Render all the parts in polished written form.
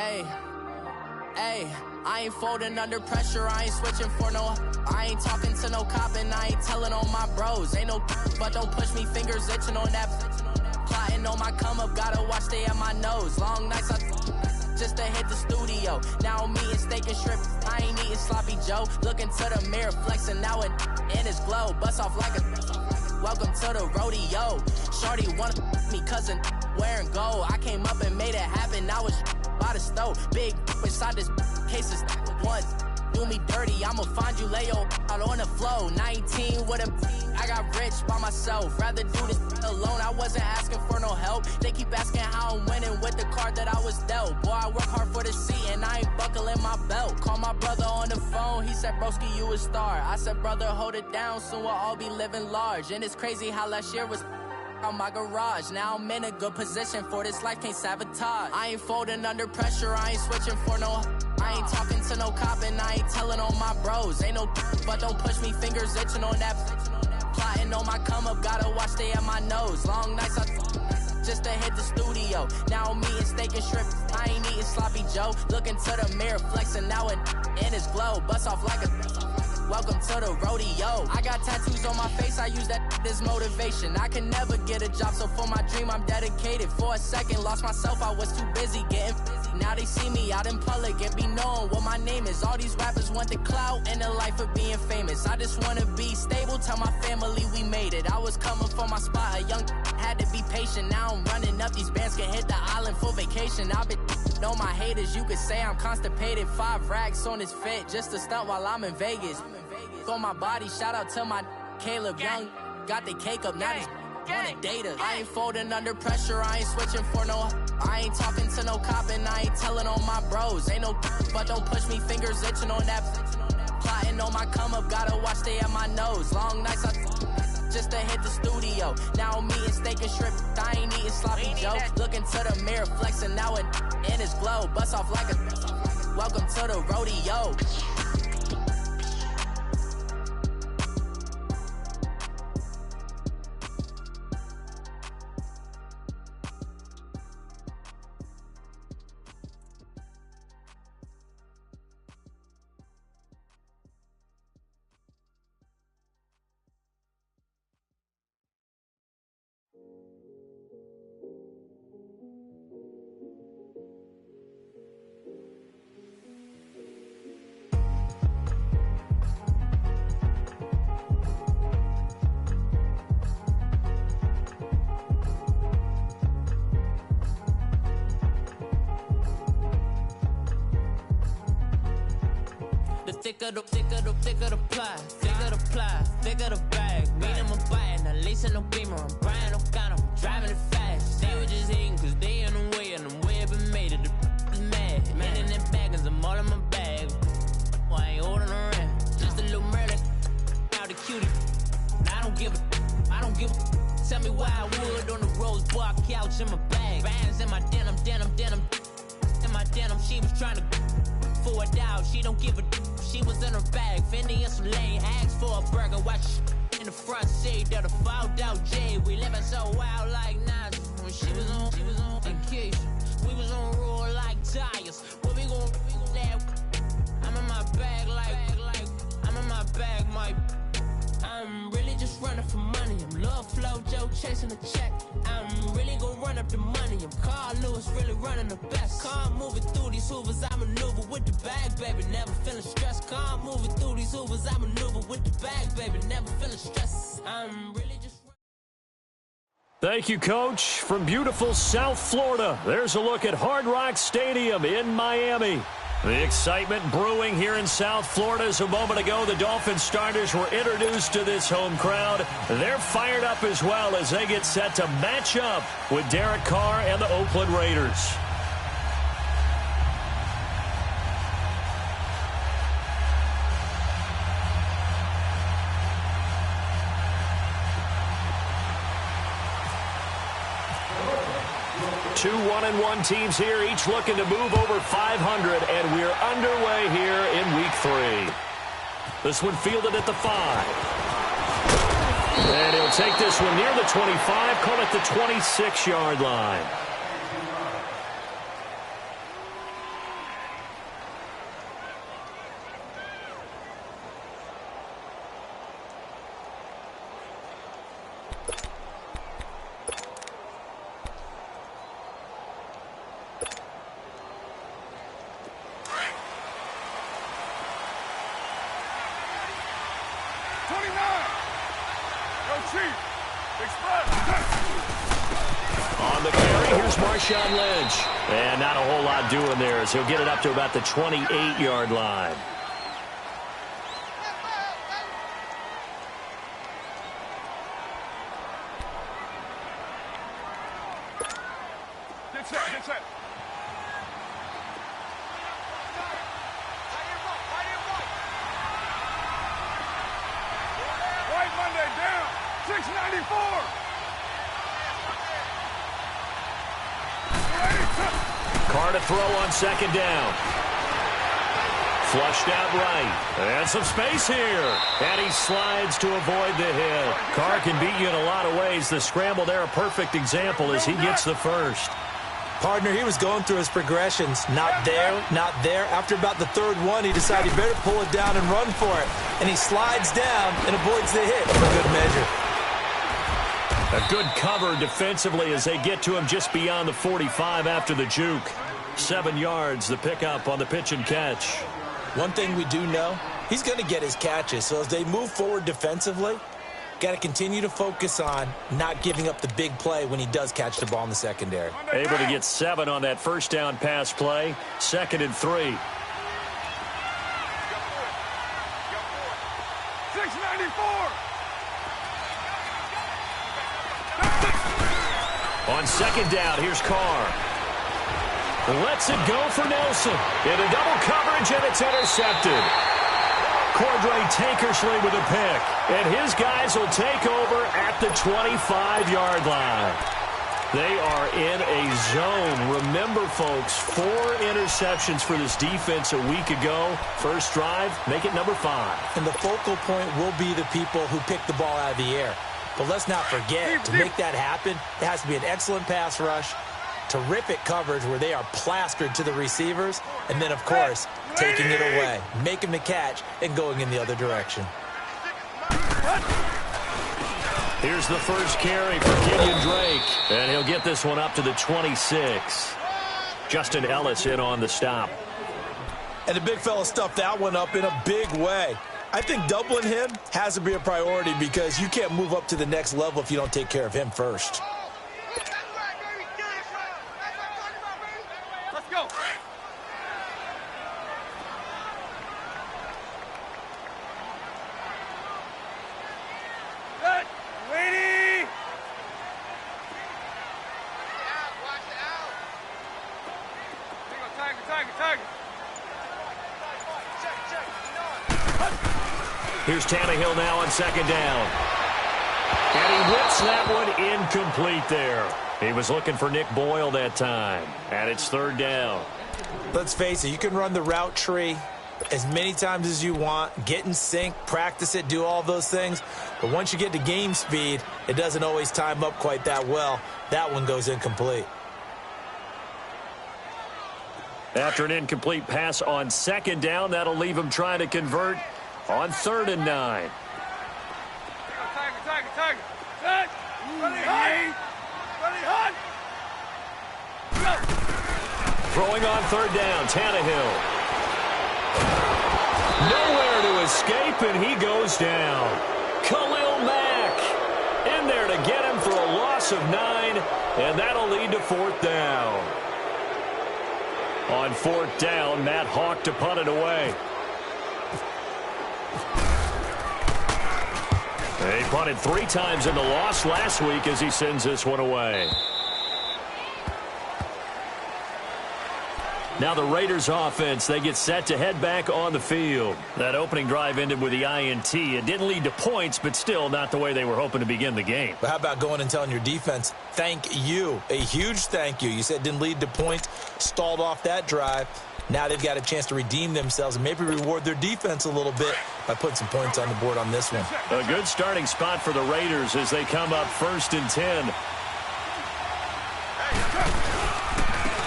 Hey, hey, I ain't folding under pressure, I ain't switching for no. I ain't talking to no cop and I ain't telling on my bros. Ain't no but don't push me, fingers itching on that. Plotting on my come up, gotta watch stay at my nose. Long nights I just to hit the studio. Now I'm eating steak and shrimp, I ain't eating sloppy Joe. Looking to the mirror, flexing now and in his glow. Bust off like a welcome to the rodeo. Shorty wanna me cousin wearing gold. I came up and made it happen, I was by the stove. Big inside this case is one. Do me dirty, I'ma find you, lay your out on the flow. 19 with a I got rich by myself. Rather do this alone, I wasn't asking for no help. They keep asking how I'm winning with the card that I was dealt. Boy, I work hard for the seat and I ain't buckling my belt. Call my brother on the phone, he said, broski, you a star. I said, brother, hold it down, soon we'll all be living large. And it's crazy how last year was on my garage. Now I'm in a good position for this life, can't sabotage. I ain't folding under pressure, I ain't switching for no. I ain't talking to no cop and I ain't telling on my bros. Ain't no but don't push me, fingers itching on that. Plotting on my come up, gotta watch stay at my nose. Long nights I just to hit the studio. Now I'm eating steak and shrimp, I ain't eating sloppy Joe. Looking to the mirror, flexing now and in his glow. Bust off like a welcome to the rodeo. I got tattoos on my face, I use that as motivation. I can never get a job, so for my dream I'm dedicated. For a second, lost myself, I was too busy getting busy. Now they see me out in public and be knowing what my name is. All these rappers want the clout and the life of being famous. I just wanna be stable, tell my family we made it. I was coming for my spot, a young had to be patient. Now I'm running up, these bands can hit the island for vacation. I've been know my haters, you could say I'm constipated. 5 racks on his fit, just to stunt while I'm in Vegas. On my body, shout out to my Caleb Young. Got the cake up, now he's on the data. I ain't folding under pressure, I ain't switching for no. I ain't talking to no cop and I ain't telling on my bros. Ain't no but don't push me, fingers itching on that. Plotting on my come up, gotta watch stay at my nose. Long nights I just to hit the studio. Now I'm eating steak and shrimp, I ain't eating sloppy Joe. Looking to the mirror, flexing now and in his glow. Bust off like a welcome to the rodeo. Thicker the pie, thicker the bag. Mean I'm a buying, a lace and no beamer. I'm Brian O'Connor, I'm driving it fast. They were just hating cause they in the way, and the way I've been made it. The is mad. Man in them baggins, I'm all in my bag. Well, I ain't holding around. Just a little Merlin, out the cutie. I don't give a. Tell me why I would on the rose bar couch in my bag. Bands in my denim. In my denim, she was trying to for a doubt. She don't give a. She was in her bag, Fendi and some lane. Asked for a burger, watch in the front seat. That a fouled out J. We living so wild like Nas. When she was on vacation, we was on roll like tires. What we gon' let? I'm in my bag like I'm in my bag, my. I'm really just running for money. I'm Love Flow Joe chasing the check. I'm really gon' run up the money. I'm Carl Lewis, really running the best. Calm moving through these hoovers, I maneuver with the bag, baby. Never feeling stressed. Calm moving through these hoovers, I maneuver with the bag, baby. Never feeling stressed. I'm really just. Thank you, Coach. From beautiful South Florida, there's a look at Hard Rock Stadium in Miami. The excitement brewing here in South Florida as a moment ago the Dolphins starters were introduced to this home crowd. They're fired up as well as they get set to match up with Derek Carr and the Oakland Raiders. Two 1-1 teams here, each looking to move over 500, and we're underway here in Week 3. This one fielded at the 5. And he'll take this one near the 25, call it the 26-yard line. On the carry, here's Marshawn Lynch. And not a whole lot doing there as he'll get it up to about the 28-yard line. Get set. Right Monday down. 694. Carr to throw on second down. Flushed out right. And some space here. And he slides to avoid the hit. Carr can beat you in a lot of ways. The scramble there, a perfect example as he gets the first. Partner, he was going through his progressions. Not there, not there. After about the third one, he decided he better pull it down and run for it. And he slides down and avoids the hit for good measure. A good cover defensively as they get to him just beyond the 45 after the juke. 7 yards, the pickup on the pitch and catch. One thing we do know, he's going to get his catches. So as they move forward defensively, got to continue to focus on not giving up the big play when he does catch the ball in the secondary. Able to get 7 on that first down pass play. 2nd and 3. 694. On second down, here's Carr. Lets it go for Nelson. Into double coverage, and it's intercepted. Cordray Tankersley with a pick. And his guys will take over at the 25-yard line. They are in a zone. Remember, folks, 4 interceptions for this defense a week ago. First drive, make it number 5. And the focal point will be the people who pick the ball out of the air. But let's not forget, to make that happen, it has to be an excellent pass rush, terrific coverage where they are plastered to the receivers, and then, of course, taking it away, making the catch, and going in the other direction. Here's the first carry for Kenyon Drake, and he'll get this one up to the 26. Justin Ellis in on the stop. And the big fella stuffed that one up in a big way. I think doubling him has to be a priority because you can't move up to the next level if you don't take care of him first. Let's go. Good. Waiting. Watch it out. Tiger. Here's Tannehill now on second down. And he whips that one incomplete there. He was looking for Nick Boyle that time. And it's 3rd down. Let's face it, you can run the route tree as many times as you want, get in sync, practice it, do all those things. But once you get to game speed, it doesn't always time up quite that well. That one goes incomplete. After an incomplete pass on second down, that'll leave him trying to convert on 3rd and 9. Tiger. Set. Ready, hot. Throwing on 3rd down, Tannehill. Nowhere to escape, and he goes down. Khalil Mack in there to get him for a loss of 9, and that'll lead to 4th down. On 4th down, Matt Hawk to punt it away. He punted 3 times in the loss last week as he sends this one away. Now the Raiders offense, they get set to head back on the field. That opening drive ended with the INT. It didn't lead to points, but still not the way they were hoping to begin the game. But how about going and telling your defense, thank you, a huge thank you. You said it didn't lead to points, stalled off that drive. Now they've got a chance to redeem themselves and maybe reward their defense a little bit by putting some points on the board on this one. A good starting spot for the Raiders as they come up 1st and 10.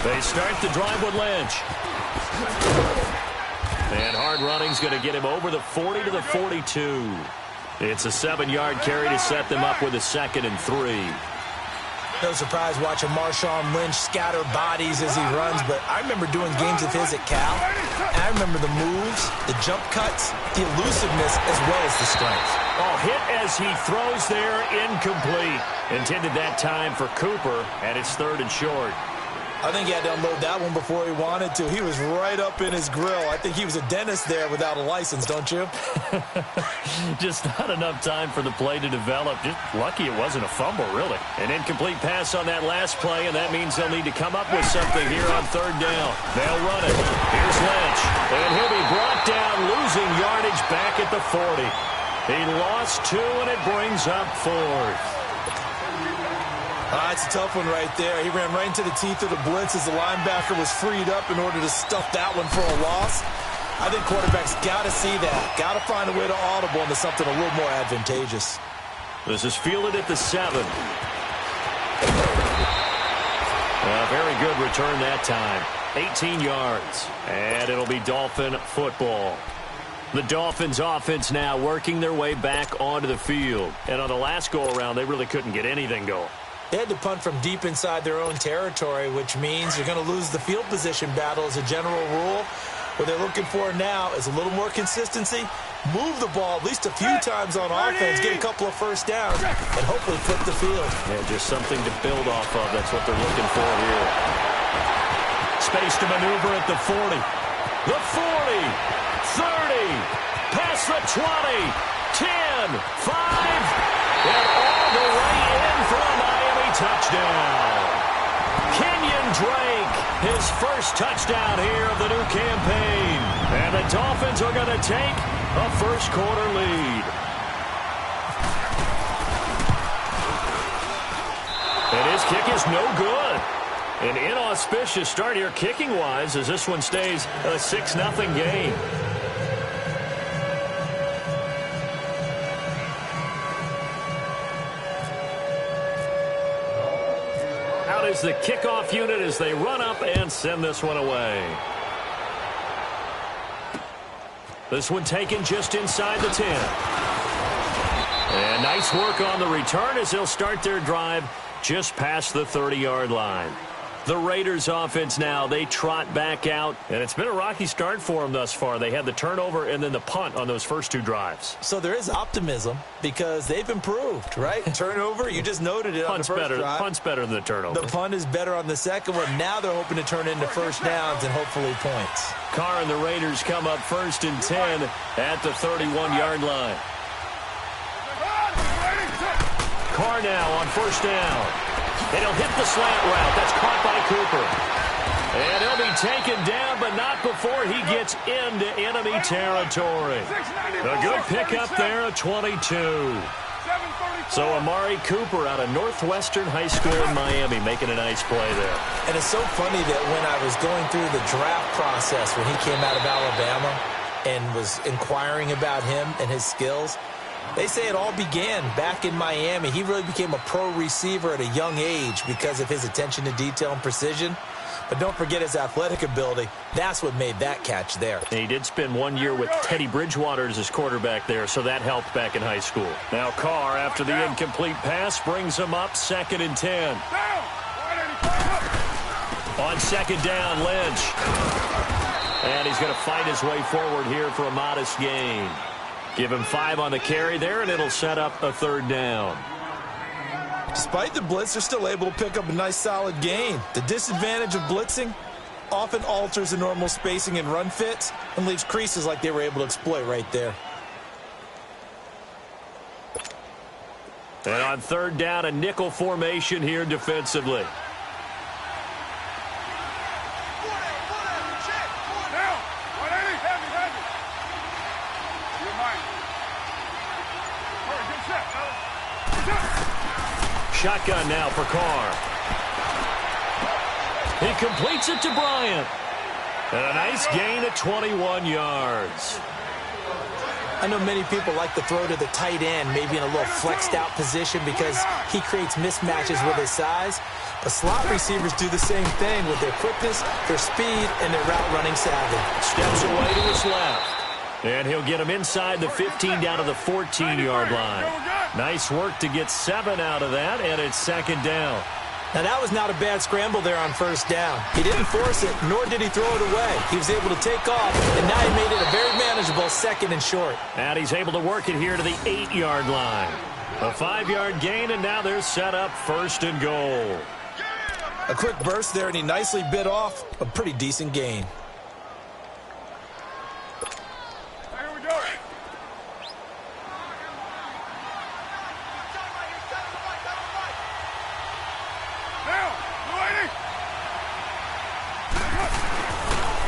They start the drive with Lynch. And hard running's going to get him over the 40 to the 42. It's a 7-yard carry to set them up with a 2nd and 3. No surprise watching Marshawn Lynch scatter bodies as he runs, but I remember doing games of his at Cal, and I remember the moves, the jump cuts, the elusiveness, as well as the strength. Oh, hit as he throws there, incomplete. Intended that time for Cooper, and it's 3rd and short. I think he had to unload that one before he wanted to. He was right up in his grill. I think he was a dentist there without a license, don't you? Just not enough time for the play to develop. Just lucky it wasn't a fumble, really. An incomplete pass on that last play, and that means they'll need to come up with something here on 3rd down. They'll run it. Here's Lynch, and he'll be brought down, losing yardage back at the 40. He lost 2, and it brings up 4th. It's a tough one right there. He ran right into the teeth of the blitz as the linebacker was freed up in order to stuff that one for a loss. I think quarterbacks got to see that. Got to find a way to audible into something a little more advantageous. This is fielded at the 7. Very good return that time. 18 yards. And it'll be Dolphin football. The Dolphins offense now working their way back onto the field. And on the last go-around, they really couldn't get anything going. They had to punt from deep inside their own territory, which means you're going to lose the field position battle as a general rule. What they're looking for now is a little more consistency, move the ball at least a few times on offense, get a couple of first downs, and hopefully flip the field. Yeah, just something to build off of. That's what they're looking for here. Space to maneuver at the 40. The 40, 30, past the 20, 10, 5, and all the way in for a Miami touchdown. Kenyon Drake, his first touchdown here of the new campaign. And the Dolphins are going to take a first-quarter lead. And his kick is no good. An inauspicious start here kicking-wise as this one stays a 6-0 game. Out is the kickoff unit as they run up and send this one away. This one taken just inside the 10. And nice work on the return as they'll start their drive just past the 30-yard line. The Raiders offense now, they trot back out, and it's been a rocky start for them thus far. They had the turnover and then the punt on those first 2 drives. So there is optimism because they've improved, right? Turnover, you just noted it on the first drive. Punt's better than the turnover. The punt is better on the second one. Now they're hoping to turn into first downs and hopefully points. Carr and the Raiders come up 1st and 10 at the 31-yard line. Carr now on 1st down. And he'll hit the slant route. That's caught by Cooper. And he'll be taken down, but not before he gets into enemy territory. A good pickup there at 22. So Amari Cooper out of Northwestern High School in Miami making a nice play there. And it's so funny that when I was going through the draft process when he came out of Alabama and was inquiring about him and his skills, they say it all began back in Miami. He really became a pro receiver at a young age because of his attention to detail and precision. But don't forget his athletic ability. That's what made that catch there. And he did spend 1 year with Teddy Bridgewater as his quarterback there, so that helped back in high school. Now Carr, after the incomplete pass, brings him up 2nd and 10. On 2nd down, Lynch. And he's going to fight his way forward here for a modest gain. Give him 5 on the carry there, and it'll set up a 3rd down. Despite the blitz, they're still able to pick up a nice, solid gain. The disadvantage of blitzing often alters the normal spacing and run fits and leaves creases like they were able to exploit right there. And on 3rd down, a nickel formation here defensively. Shotgun now for Carr. He completes it to Bryant. And a nice gain at 21 yards. I know many people like to throw to the tight end, maybe in a little flexed out position because he creates mismatches with his size. But slot receivers do the same thing with their quickness, their speed, and their route running savvy. Steps away to his left. And he'll get him inside the 15 down to the 14-yard line. Nice work to get 7 out of that, and it's 2nd down. Now, that was not a bad scramble there on first down. He didn't force it, nor did he throw it away. He was able to take off, and now he made it a very manageable 2nd and short. And he's able to work it here to the 8-yard line. A 5-yard gain, and now they're set up 1st and goal. A quick burst there, and he nicely bit off a pretty decent gain. Here we go. Now, lady.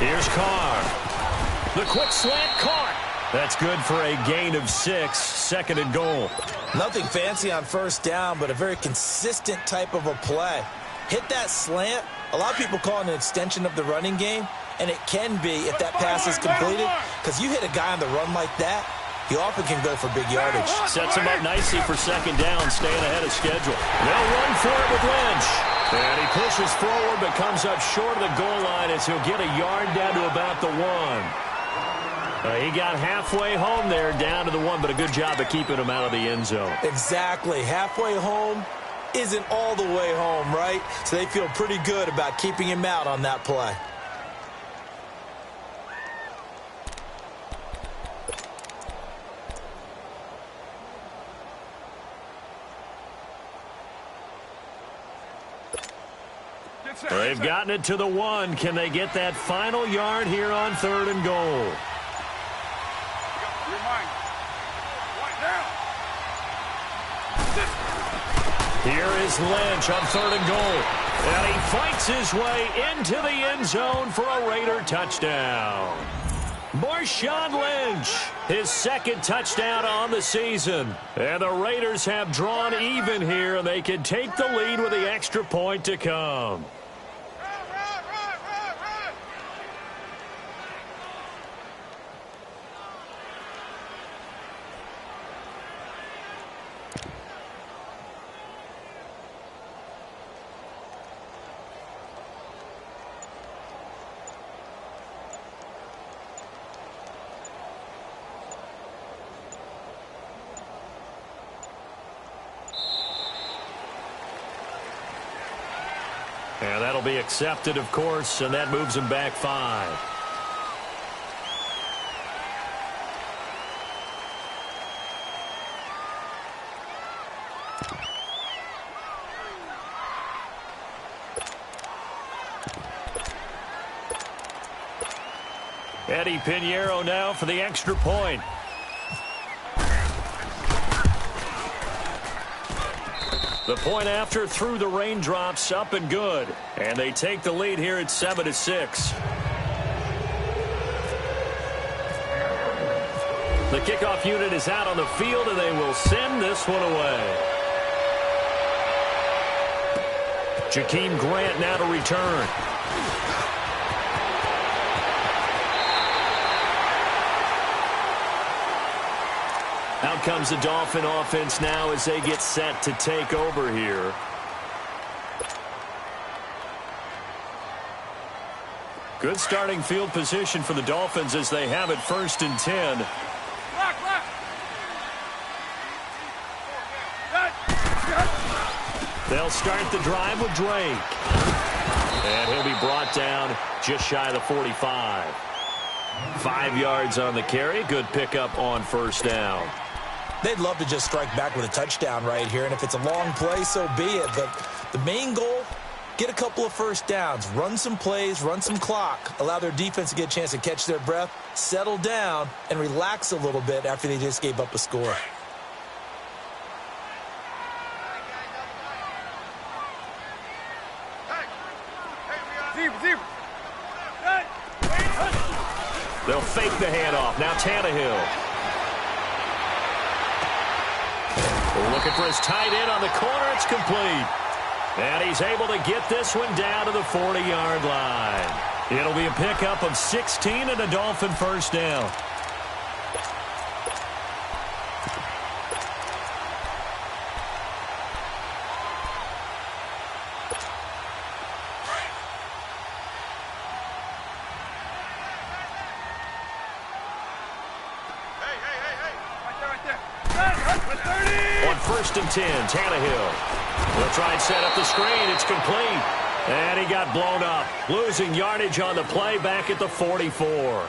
Here's Carr. The quick slant caught. That's good for a gain of 6, 2nd and goal. Nothing fancy on first down, but a very consistent type of a play. Hit that slant. A lot of people call it an extension of the running game, and it can be if that pass is completed, because you hit a guy on the run like that, he often can go for big yardage. Sets him up nicely for 2nd down, staying ahead of schedule. They'll run for it with Lynch. And he pushes forward, but comes up short of the goal line as he'll get a yard down to about the 1. He got halfway home there, down to the 1, but a good job of keeping him out of the end zone. Exactly. Halfway home isn't all the way home, right? So they feel pretty good about keeping him out on that play. They've gotten it to the 1. Can they get that final yard here on 3rd and goal? You're mine. Right now. Here is Lynch on 3rd and goal. And he fights his way into the end zone for a Raider touchdown. Marshawn Lynch, his 2nd touchdown on the season. And the Raiders have drawn even here, and they can take the lead with the extra point to come. And that'll be accepted, of course, and that moves him back 5. Eddie Pinheiro now for the extra point. The point after through the raindrops, up and good. And they take the lead here at 7-6. The kickoff unit is out on the field, and they will send this one away. Jakeem Grant now to return. Out comes the Dolphin offense now as they get set to take over here. Good starting field position for the Dolphins as they have it 1st and 10. They'll start the drive with Drake. And he'll be brought down just shy of the 45. 5 yards on the carry. Good pickup on 1st down. They'd love to just strike back with a touchdown right here, and if it's a long play, so be it. But the main goal, get a couple of 1st downs, run some plays, run some clock, allow their defense to get a chance to catch their breath, settle down, and relax a little bit after they just gave up a score. They'll fake the handoff. Now Tannehill. Looking for his tight end on the corner. It's complete. And he's able to get this one down to the 40-yard line. It'll be a pickup of 16 and a Dolphin 1st down. On 1st and 10, Tannehill. They'll try and set up the screen. It's complete. And he got blown up. Losing yardage on the play back at the 44.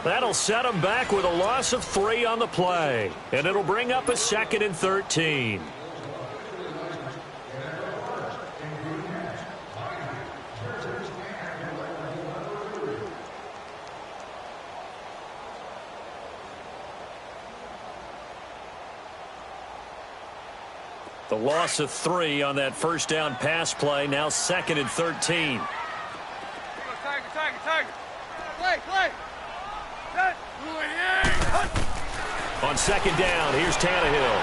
That'll set him back with a loss of 3 on the play. And it'll bring up a 2nd and 13. The loss of 3 on that first down pass play. Now 2nd and 13. On 2nd down, here's Tannehill.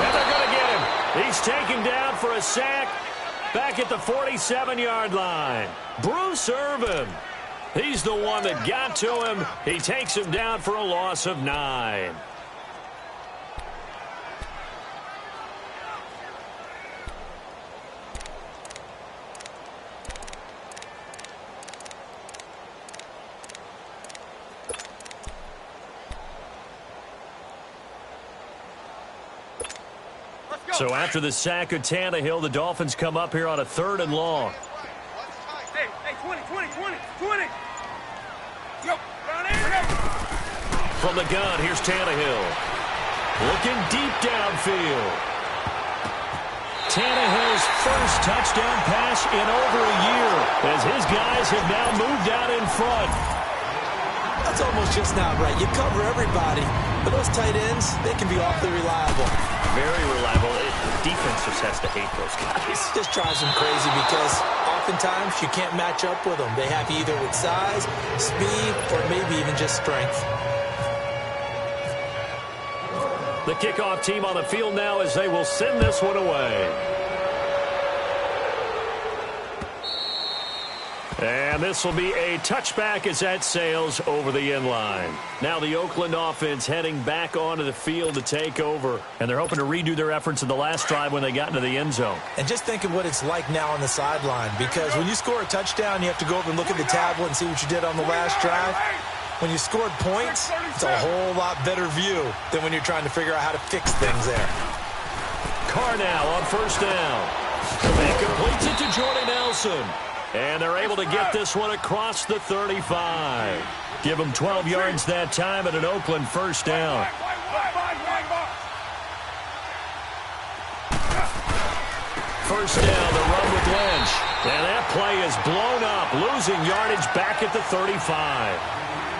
And they're going to get him. He's taken down for a sack back at the 47-yard line. Bruce Irvin. He's the one that got to him. He takes him down for a loss of 9. So after the sack of Tannehill, the Dolphins come up here on a 3rd and long. Hey, 20. Yo, From the gun, here's Tannehill. Looking deep downfield. Tannehill's first touchdown pass in over a year as his guys have now moved out in front. That's almost just not right. You cover everybody, but those tight ends, they can be awfully reliable. Very reliable. Defense just has to hate those guys. Just drives them crazy because oftentimes you can't match up with them. They have you either with size, speed, or maybe even just strength. The kickoff team on the field now as they will send this one away. And this will be a touchback as that sails over the end line. Now the Oakland offense heading back onto the field to take over. And they're hoping to redo their efforts in the last drive when they got into the end zone. And just think of what it's like now on the sideline. Because when you score a touchdown, you have to go over and look at the tablet and see what you did on the last drive. When you scored points, it's a whole lot better view than when you're trying to figure out how to fix things there. Carr now on 1st down. And completes it to Jordy Nelson. And they're able to get this one across the 35. Give them 12 yards that time at an Oakland 1st down. First down, the run with Lynch. And that play is blown up, losing yardage back at the 35.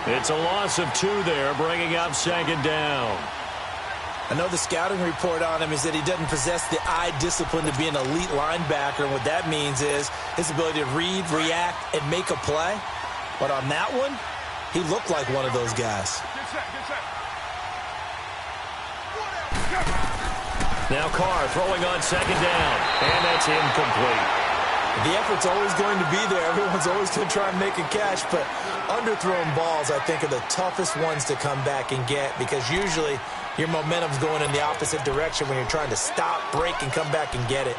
It's a loss of 2 there, bringing up 2nd down. I know the scouting report on him is that he doesn't possess the eye discipline to be an elite linebacker. And what that means is his ability to read, react, and make a play. But on that one, he looked like one of those guys. Now Carr throwing on 2nd down, and that's incomplete. The effort's always going to be there. Everyone's always going to try and make a catch, but underthrown balls, I think, are the toughest ones to come back and get because usually your momentum's going in the opposite direction when you're trying to stop, break, and come back and get it.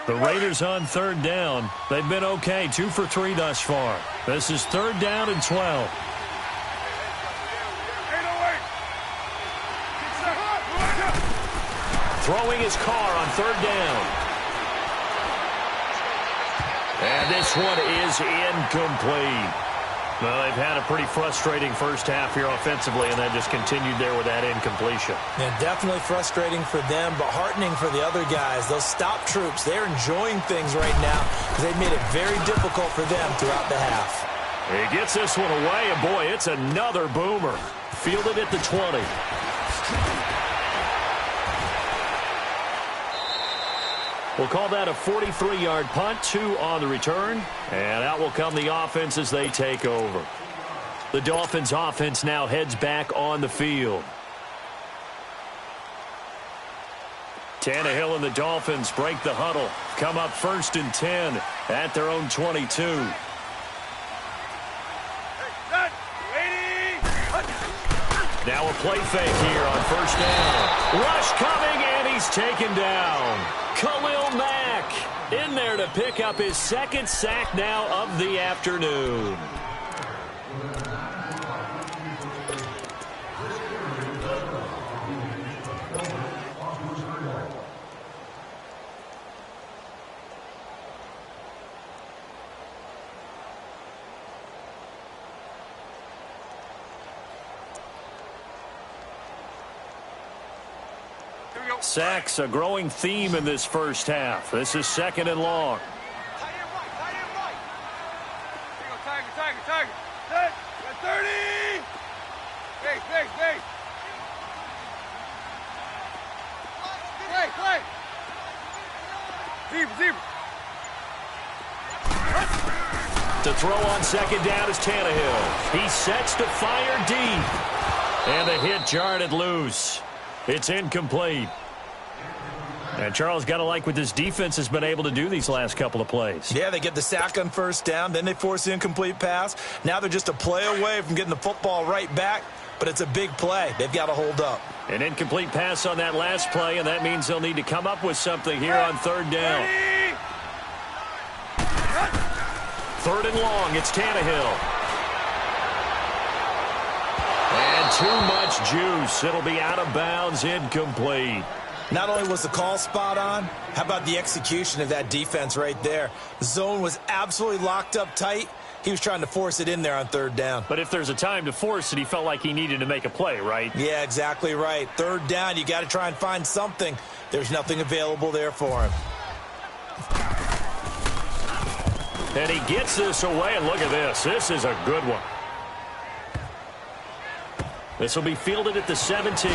The Raiders on 3rd down. They've been okay, 2 for 3 thus far. This is 3rd down and 12. Throwing his Carr on 3rd down. And this one is incomplete. Well, they've had a pretty frustrating first half here offensively, and then just continued there with that incompletion. Yeah, definitely frustrating for them, but heartening for the other guys. Those stop troops, they're enjoying things right now because they've made it very difficult for them throughout the half. He gets this one away, and boy, it's another boomer. Fielded at the 20. We'll call that a 43-yard punt, 2 on the return. And out will come the offense as they take over. The Dolphins offense now heads back on the field. Tannehill and the Dolphins break the huddle. Come up 1st and 10 at their own 22. Now a play fake here on 1st down. Rush coming, and he's taken down. Khalil Mack in there to pick up his 2nd sack now of the afternoon. Sacks a growing theme in this first half. This is 2nd and long. Tight end right, tight end right. Here you go, Tiger. Set. Got 30. Base. Play. Zebra. To throw on 2nd down is Tannehill. He sets to fire deep. And the hit jarred it loose. It's incomplete. And Charles, got to like what this defense has been able to do these last couple of plays. Yeah, they get the sack on 1st down, then they force the incomplete pass. Now they're just a play away from getting the football right back, but it's a big play. They've got to hold up. An incomplete pass on that last play, and that means they'll need to come up with something here on 3rd down. 3rd and long, it's Tannehill. And too much juice. It'll be out of bounds, incomplete. Not only was the call spot on, how about the execution of that defense right there? The zone was absolutely locked up tight. He was trying to force it in there on 3rd down. But if there's a time to force it, he felt like he needed to make a play, right? Yeah, exactly right. 3rd down, you got to try and find something. There's nothing available there for him. And he gets this away, and look at this. This is a good one. This will be fielded at the 17.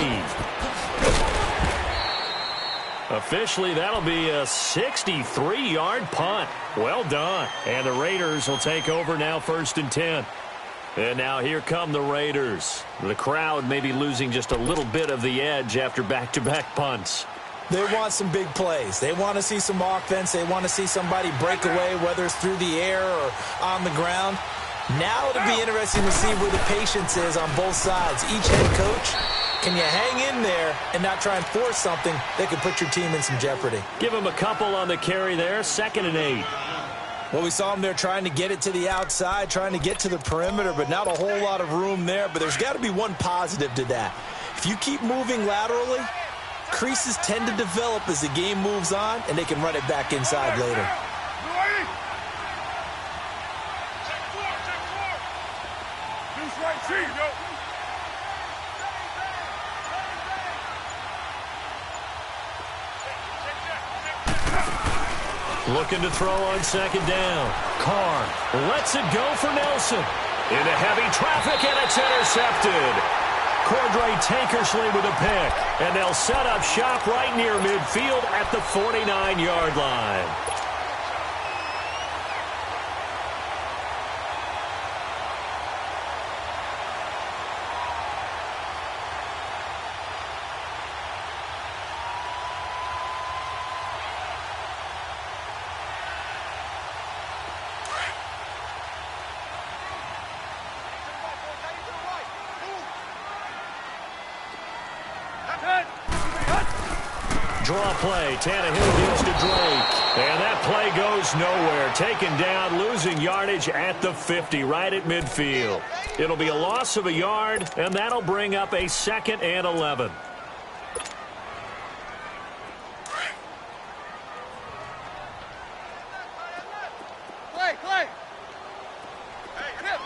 Officially, that'll be a 63-yard punt. Well done. And the Raiders will take over now, 1st and 10. And now here come the Raiders. The crowd may be losing just a little bit of the edge after back-to-back punts. They want some big plays. They want to see some offense. They want to see somebody break away, whether it's through the air or on the ground. Now it'll be interesting to see where the patience is on both sides. Each head coach, can you hang in there and not try and force something that could put your team in some jeopardy? Give him a couple on the carry there, 2nd and 8. Well, we saw him there trying to get it to the outside, trying to get to the perimeter, but not a whole lot of room there. But there's got to be one positive to that. If you keep moving laterally, creases tend to develop as the game moves on, and they can run it back inside later. Looking to throw on 2nd down. Carr lets it go for Nelson. Into heavy traffic, and it's intercepted. Cordray Tankersley with a pick. And they'll set up shop right near midfield at the 49-yard line. Draw play. Tannehill gives to Drake. And that play goes nowhere. Taken down, losing yardage at the 50, right at midfield. It'll be a loss of a yard, and that'll bring up a 2nd and 11. Clay. Hip.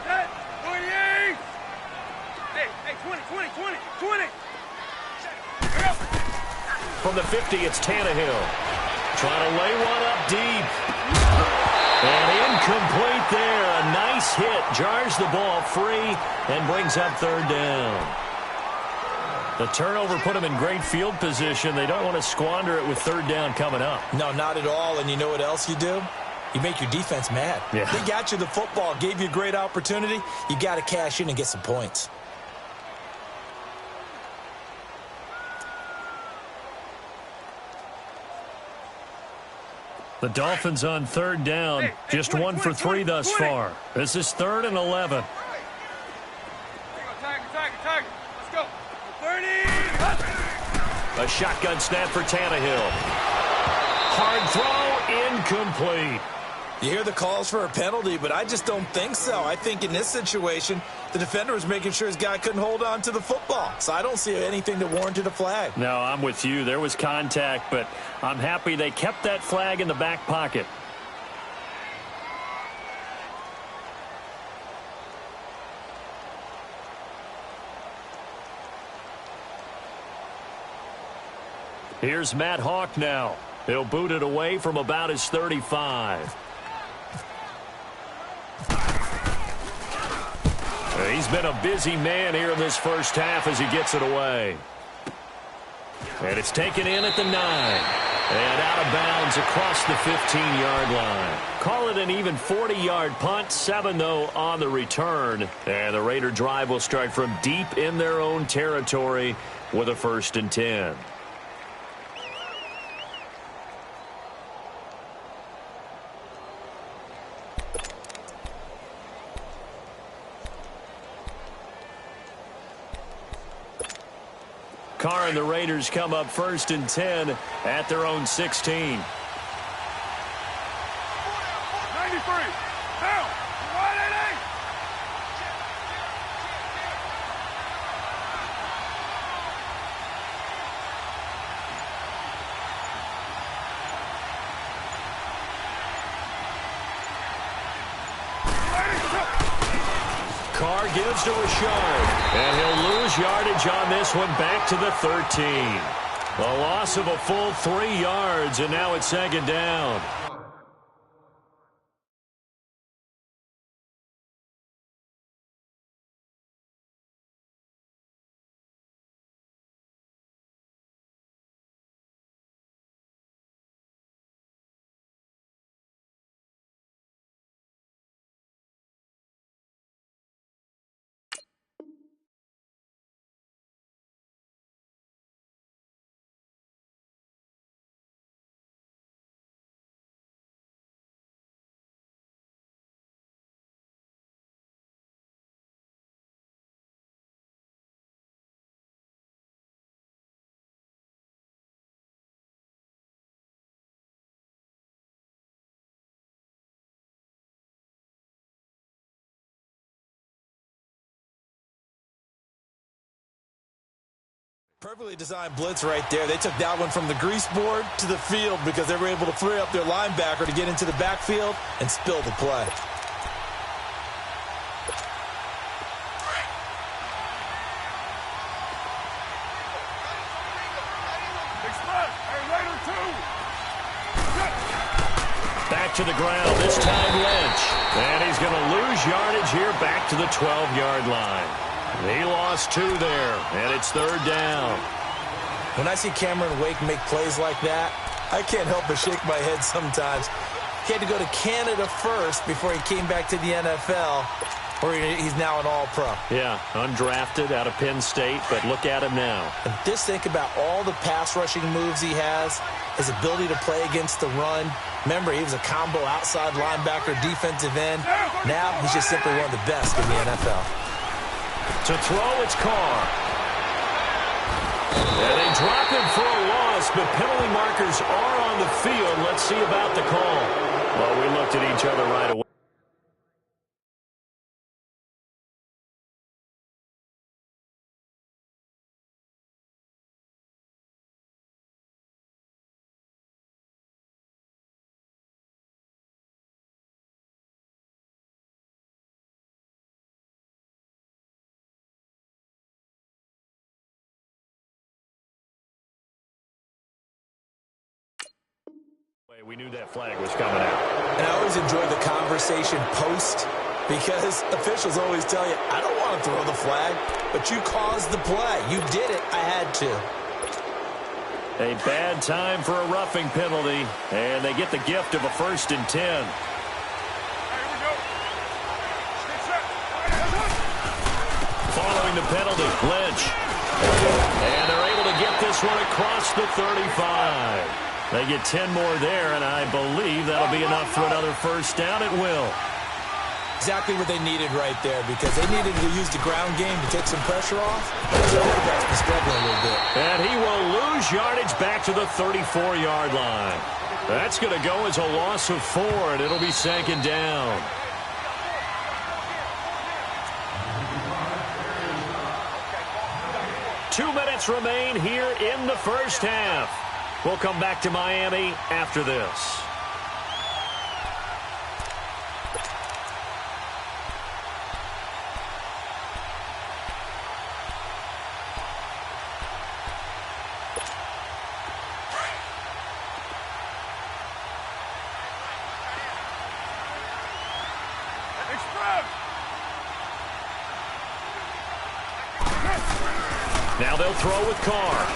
Set. 28. Hey, 20. From the 50, it's Tannehill. Trying to lay one up deep. And incomplete there. A nice hit. Jars the ball free and brings up 3rd down. The turnover put them in great field position. They don't want to squander it with 3rd down coming up. No, not at all. And you know what else you do? You make your defense mad. Yeah. They got you the football, gave you a great opportunity. You got to cash in and get some points. The Dolphins on 3rd down. Just 1 for 3 thus far. This is 3rd and 11. Tiger. Let's go. 30. A shotgun snap for Tannehill. Hard throw, incomplete. You hear the calls for a penalty, but I just don't think so. I think in this situation, the defender was making sure his guy couldn't hold on to the football. So I don't see anything that warranted a flag. No, I'm with you. There was contact, but I'm happy they kept that flag in the back pocket. Here's Matt Hawk now. He'll boot it away from about his 35. He's been a busy man here in this first half as he gets it away. And it's taken in at the 9. And out of bounds across the 15-yard line. Call it an even 40-yard punt. 7, though, on the return. And the Raider drive will start from deep in their own territory with a 1st and 10. Carr and the Raiders come up 1st and 10 at their own 16. 93. Now, 188. Carr gives to Rashard, and he'll lose yardage on this one back to the 13. A loss of a full 3 yards, and now it's 2nd down. Perfectly designed blitz right there. They took that one from the grease board to the field because they were able to free up their linebacker to get into the backfield and spill the play. Back to the ground, this time Lynch. And he's going to lose yardage here back to the 12-yard line. He lost 2 there, and it's 3rd down. When I see Cameron Wake make plays like that, I can't help but shake my head sometimes. He had to go to Canada first before he came back to the NFL, where he's now an all-pro. Yeah, undrafted out of Penn State, but look at him now. And just think about all the pass-rushing moves he has, his ability to play against the run. Remember, he was a combo outside linebacker, defensive end. Now he's just simply one of the best in the NFL. To throw, it's Carr. And they drop him for a loss, but penalty markers are on the field. Let's see about the call. Well, we looked at each other right away. We knew that flag was coming out. And I always enjoy the conversation post because officials always tell you, I don't want to throw the flag, but you caused the play. You did it. I had to. A bad time for a roughing penalty, and they get the gift of a 1st and 10. Following the penalty, Lynch. And they're able to get this one across the 35. They get 10 more there, and I believe that'll be enough for another 1st down. It will. Exactly what they needed right there because they needed to use the ground game to take some pressure off. The quarterback's been struggling a little bit. And he will lose yardage back to the 34-yard line. That's going to go as a loss of 4, and it'll be 2nd down. Two minutes remain here in the first half. We'll come back to Miami after this. Now they'll throw with Carr.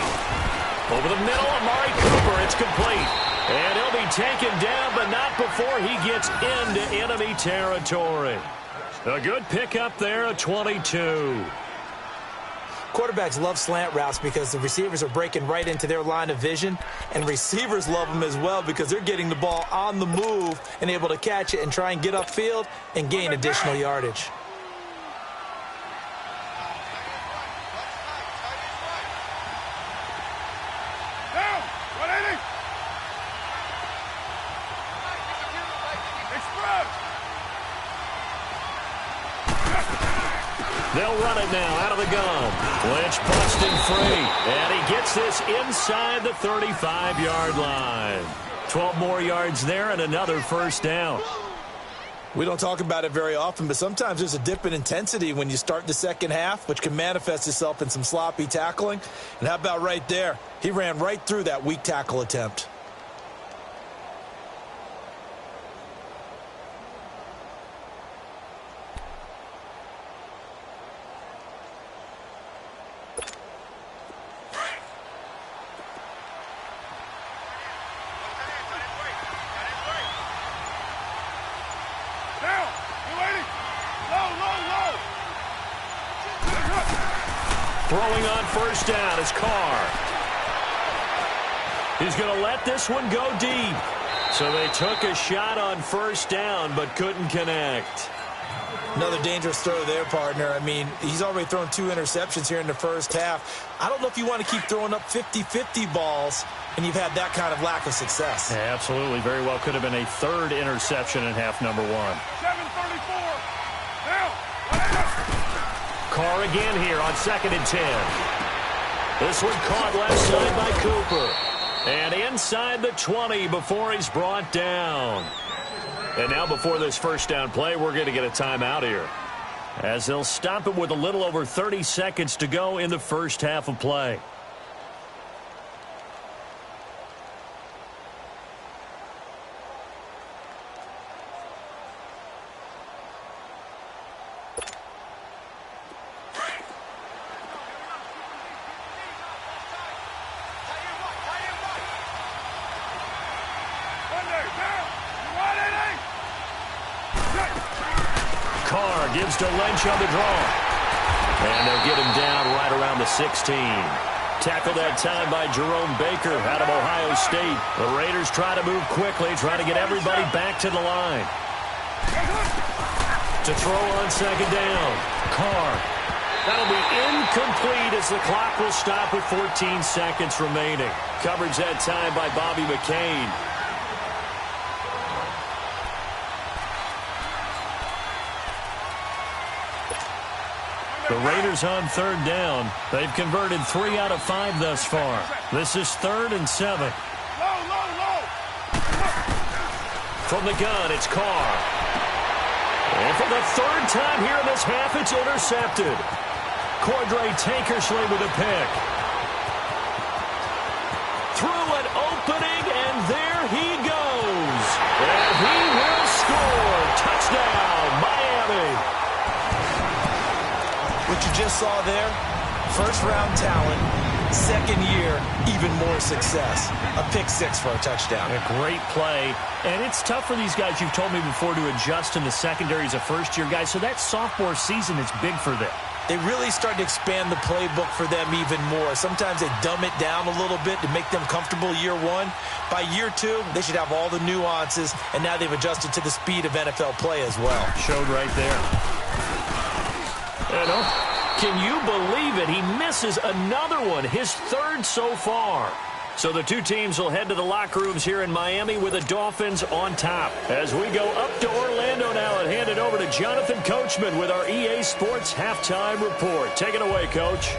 Over the middle, Amari Cooper. It's complete. And he'll be taken down, but not before he gets into enemy territory. A good pickup there, a 22. Quarterbacks love slant routes because the receivers are breaking right into their line of vision, and receivers love them as well because they're getting the ball on the move and able to catch it and try and get upfield and gain additional yardage. They'll run it now out of the gun. Lynch busting free. And he gets this inside the 35-yard line. 12 more yards there and another first down. We don't talk about it very often, but sometimes there's a dip in intensity when you start the second half, which can manifest itself in some sloppy tackling. And how about right there? He ran right through that weak tackle attempt. Throwing on first down is Carr. He's going to let this one go deep. So they took a shot on first down but couldn't connect. Another dangerous throw there, partner. I mean, he's already thrown 2 interceptions here in the first half. I don't know if you want to keep throwing up 50-50 balls and you've had that kind of lack of success. Yeah, absolutely. Very well could have been a 3rd interception in half number 1. 7:34. Now. Carr again here on 2nd and 10. This one caught left side by Cooper. And inside the 20 before he's brought down. And now before this first down play, we're going to get a timeout here, as they'll stop it with a little over 30 seconds to go in the first half of play. Carr gives to Lynch on the draw. And they'll get him down right around the 16. Tackled that time by Jerome Baker out of Ohio State. The Raiders try to move quickly, try to get everybody back to the line. To throw on 2nd down. Carr. That'll be incomplete as the clock will stop with 14 seconds remaining. Coverage that time by Bobby McCain. The Raiders on 3rd down. They've converted 3 out of 5 thus far. This is 3rd and 7. From the gun, it's Carr. And for the 3rd time here in this half, it's intercepted. Cordray Tankersley with a pick. Through an opening, and there he goes. And he will score. Touchdown, Miami. What you just saw there, first-round talent, 2nd year, even more success. A pick 6 for a touchdown. A great play. And it's tough for these guys, you've told me before, to adjust in the secondary as a first-year guy. So that sophomore season is big for them. They really start to expand the playbook for them even more. Sometimes they dumb it down a little bit to make them comfortable year 1. By year 2, they should have all the nuances, and now they've adjusted to the speed of NFL play as well. Showed right there. Can you believe it? He misses another one, his 3rd so far. So the 2 teams will head to the locker rooms here in Miami with the Dolphins on top. As we go up to Orlando now and hand it over to Jonathan Coachman with our EA Sports Halftime Report. Take it away, Coach.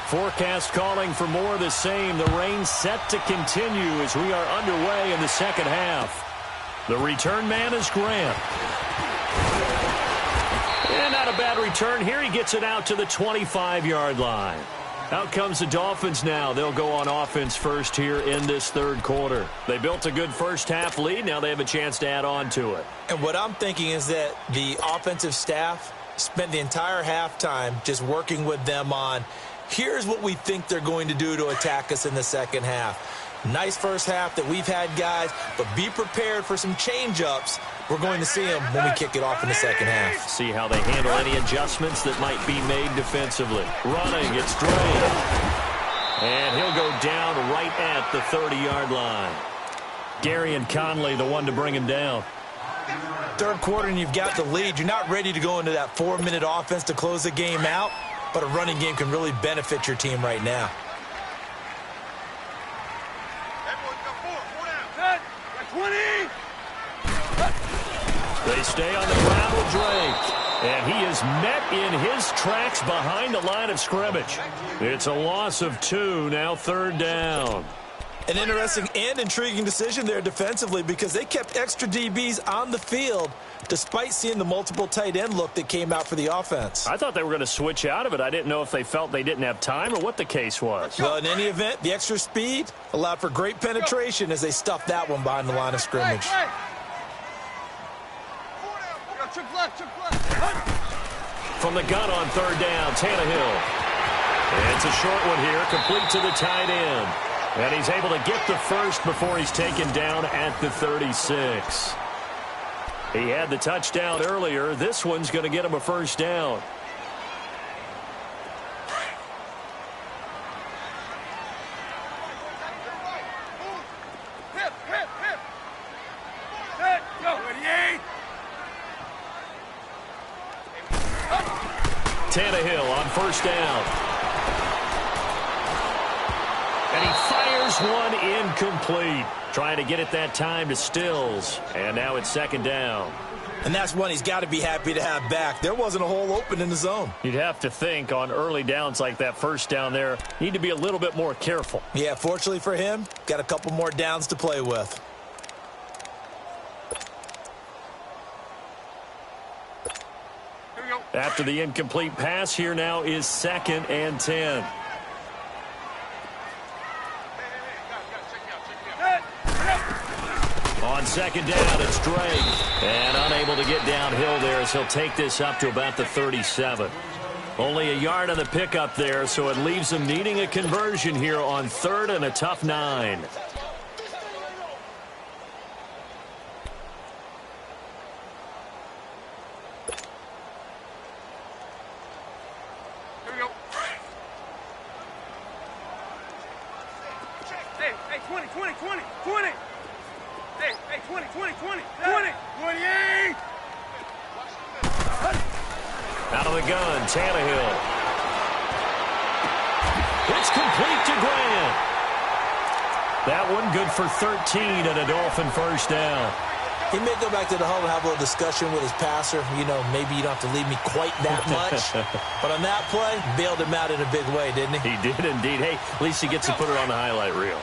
Forecast calling for more of the same. The rain set to continue as we are underway in the second half. The return man is Grant. And not a bad return here. He gets it out to the 25-yard line. Out comes the Dolphins now. They'll go on offense first here in this third quarter. They built a good first-half lead. Now they have a chance to add on to it. And what I'm thinking is that the offensive staff spent the entire halftime just working with them on, here's what we think they're going to do to attack us in the second half. Nice first half that we've had, guys, but be prepared for some change-ups. We're going to see them when we kick it off in the second half. See how they handle any adjustments that might be made defensively. Running, it's Dre. And he'll go down right at the 30-yard line. Gary and Conley, the one to bring him down. Third quarter and you've got the lead. You're not ready to go into that 4-minute offense to close the game out, but a running game can really benefit your team right now. They stay on the ground with Drake. And he is met in his tracks behind the line of scrimmage. It's a loss of 2, now third down. An interesting and intriguing decision there defensively because they kept extra DBs on the field despite seeing the multiple tight end look that came out for the offense. I thought they were going to switch out of it. I didn't know if they felt they didn't have time or what the case was. Well, in any event, the extra speed allowed for great penetration as they stuffed that one behind the line of scrimmage. From the gun on third down, Tannehill. And it's a short one here, complete to the tight end. And he's able to get the first before he's taken down at the 36. He had the touchdown earlier. This one's going to get him a first down. Tannehill on first down. And he fires one incomplete. Trying to get it that time to Stills. And now it's second down. And that's one he's got to be happy to have back. There wasn't a hole open in the zone. You'd have to think on early downs like that first down there, need to be a little bit more careful. Yeah, fortunately for him, got a couple more downs to play with. After the incomplete pass, here now is 2nd and 10. On second down, it's Drake. And unable to get downhill there as he'll take this up to about the 37. Only a yard on the pickup there, so it leaves them needing a conversion here on third and a tough 9. Out of the gun, Tannehill. It's complete to Grant. That one good for 13 and a Dolphin first down. He may go back to the huddle and have a little discussion with his passer. You know, maybe you don't have to leave me quite that much. But on that play, bailed him out in a big way, didn't he? He did indeed. Hey, at least he gets to put it on the highlight reel.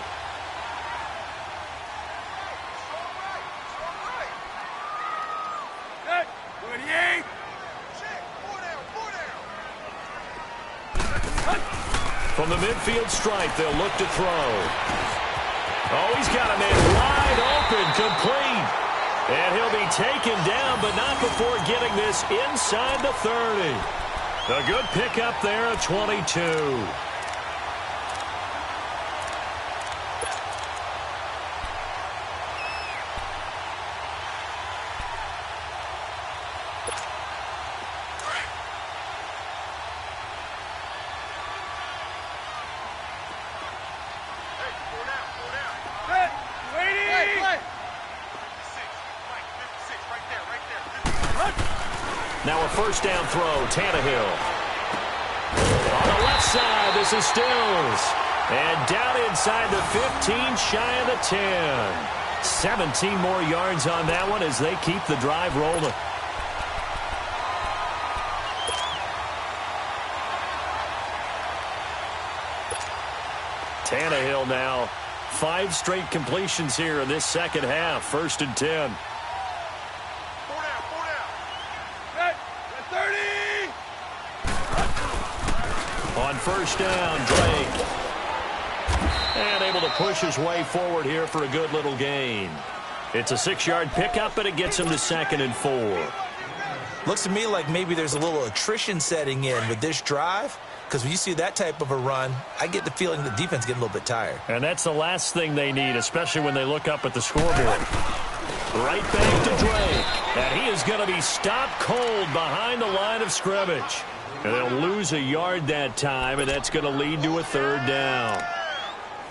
From the midfield stripe, they'll look to throw. Oh, he's got a man wide open, complete. And he'll be taken down, but not before getting this inside the 30. A good pickup there at 22. Now a first down throw, Tannehill. On the left side, this is Stills. And down inside the 15, shy of the 10. 17 more yards on that one as they keep the drive rolling. Tannehill now, 5 straight completions here in this second half. 1st and 10. On first down, Drake. And able to push his way forward here for a good little gain. It's a 6-yard pickup, and it gets him to 2nd and 4. Looks to me like maybe there's a little attrition setting in with this drive, because when you see that type of a run, I get the feeling the defense getting a little bit tired. And that's the last thing they need, especially when they look up at the scoreboard. Right back to Drake. And he is going to be stopped cold behind the line of scrimmage. And they'll lose a yard that time, and that's going to lead to a 3rd down.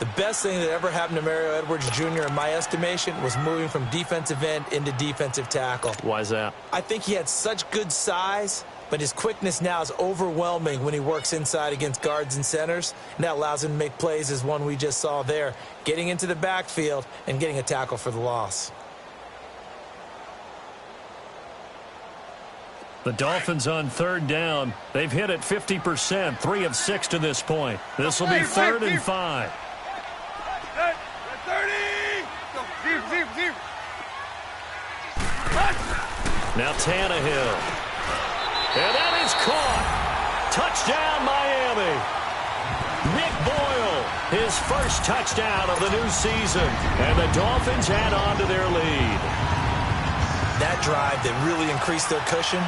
The best thing that ever happened to Mario Edwards Jr., in my estimation, was moving from defensive end into defensive tackle. Why is that? I think he had such good size, but his quickness now is overwhelming when he works inside against guards and centers, and that allows him to make plays as one we just saw there, getting into the backfield and getting a tackle for the loss. The Dolphins on 3rd down. They've hit it 50%, 3 of 6 to this point. This will be 3rd and 5. 30! Deep. Now Tannehill. And that is caught. Touchdown, Miami. Nick Boyle, his first touchdown of the new season. And the Dolphins add on to their lead. That drive that really increased their cushion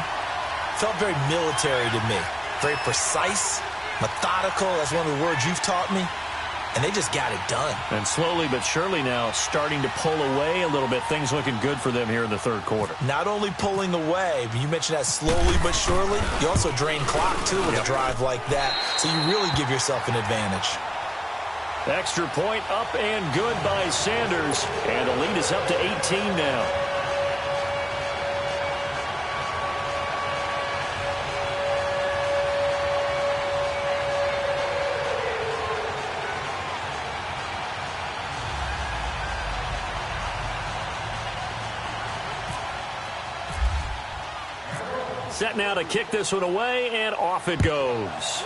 felt very military to me. Very precise, methodical. That's one of the words you've taught me. And they just got it done. And slowly but surely now starting to pull away a little bit. Things looking good for them here in the 3rd quarter. Not only pulling away, but you mentioned that slowly but surely. You also drain clock, too, with a drive like that. So you really give yourself an advantage. Extra point up and good by Sanders. And the lead is up to 18 now. Set now to kick this one away, and off it goes.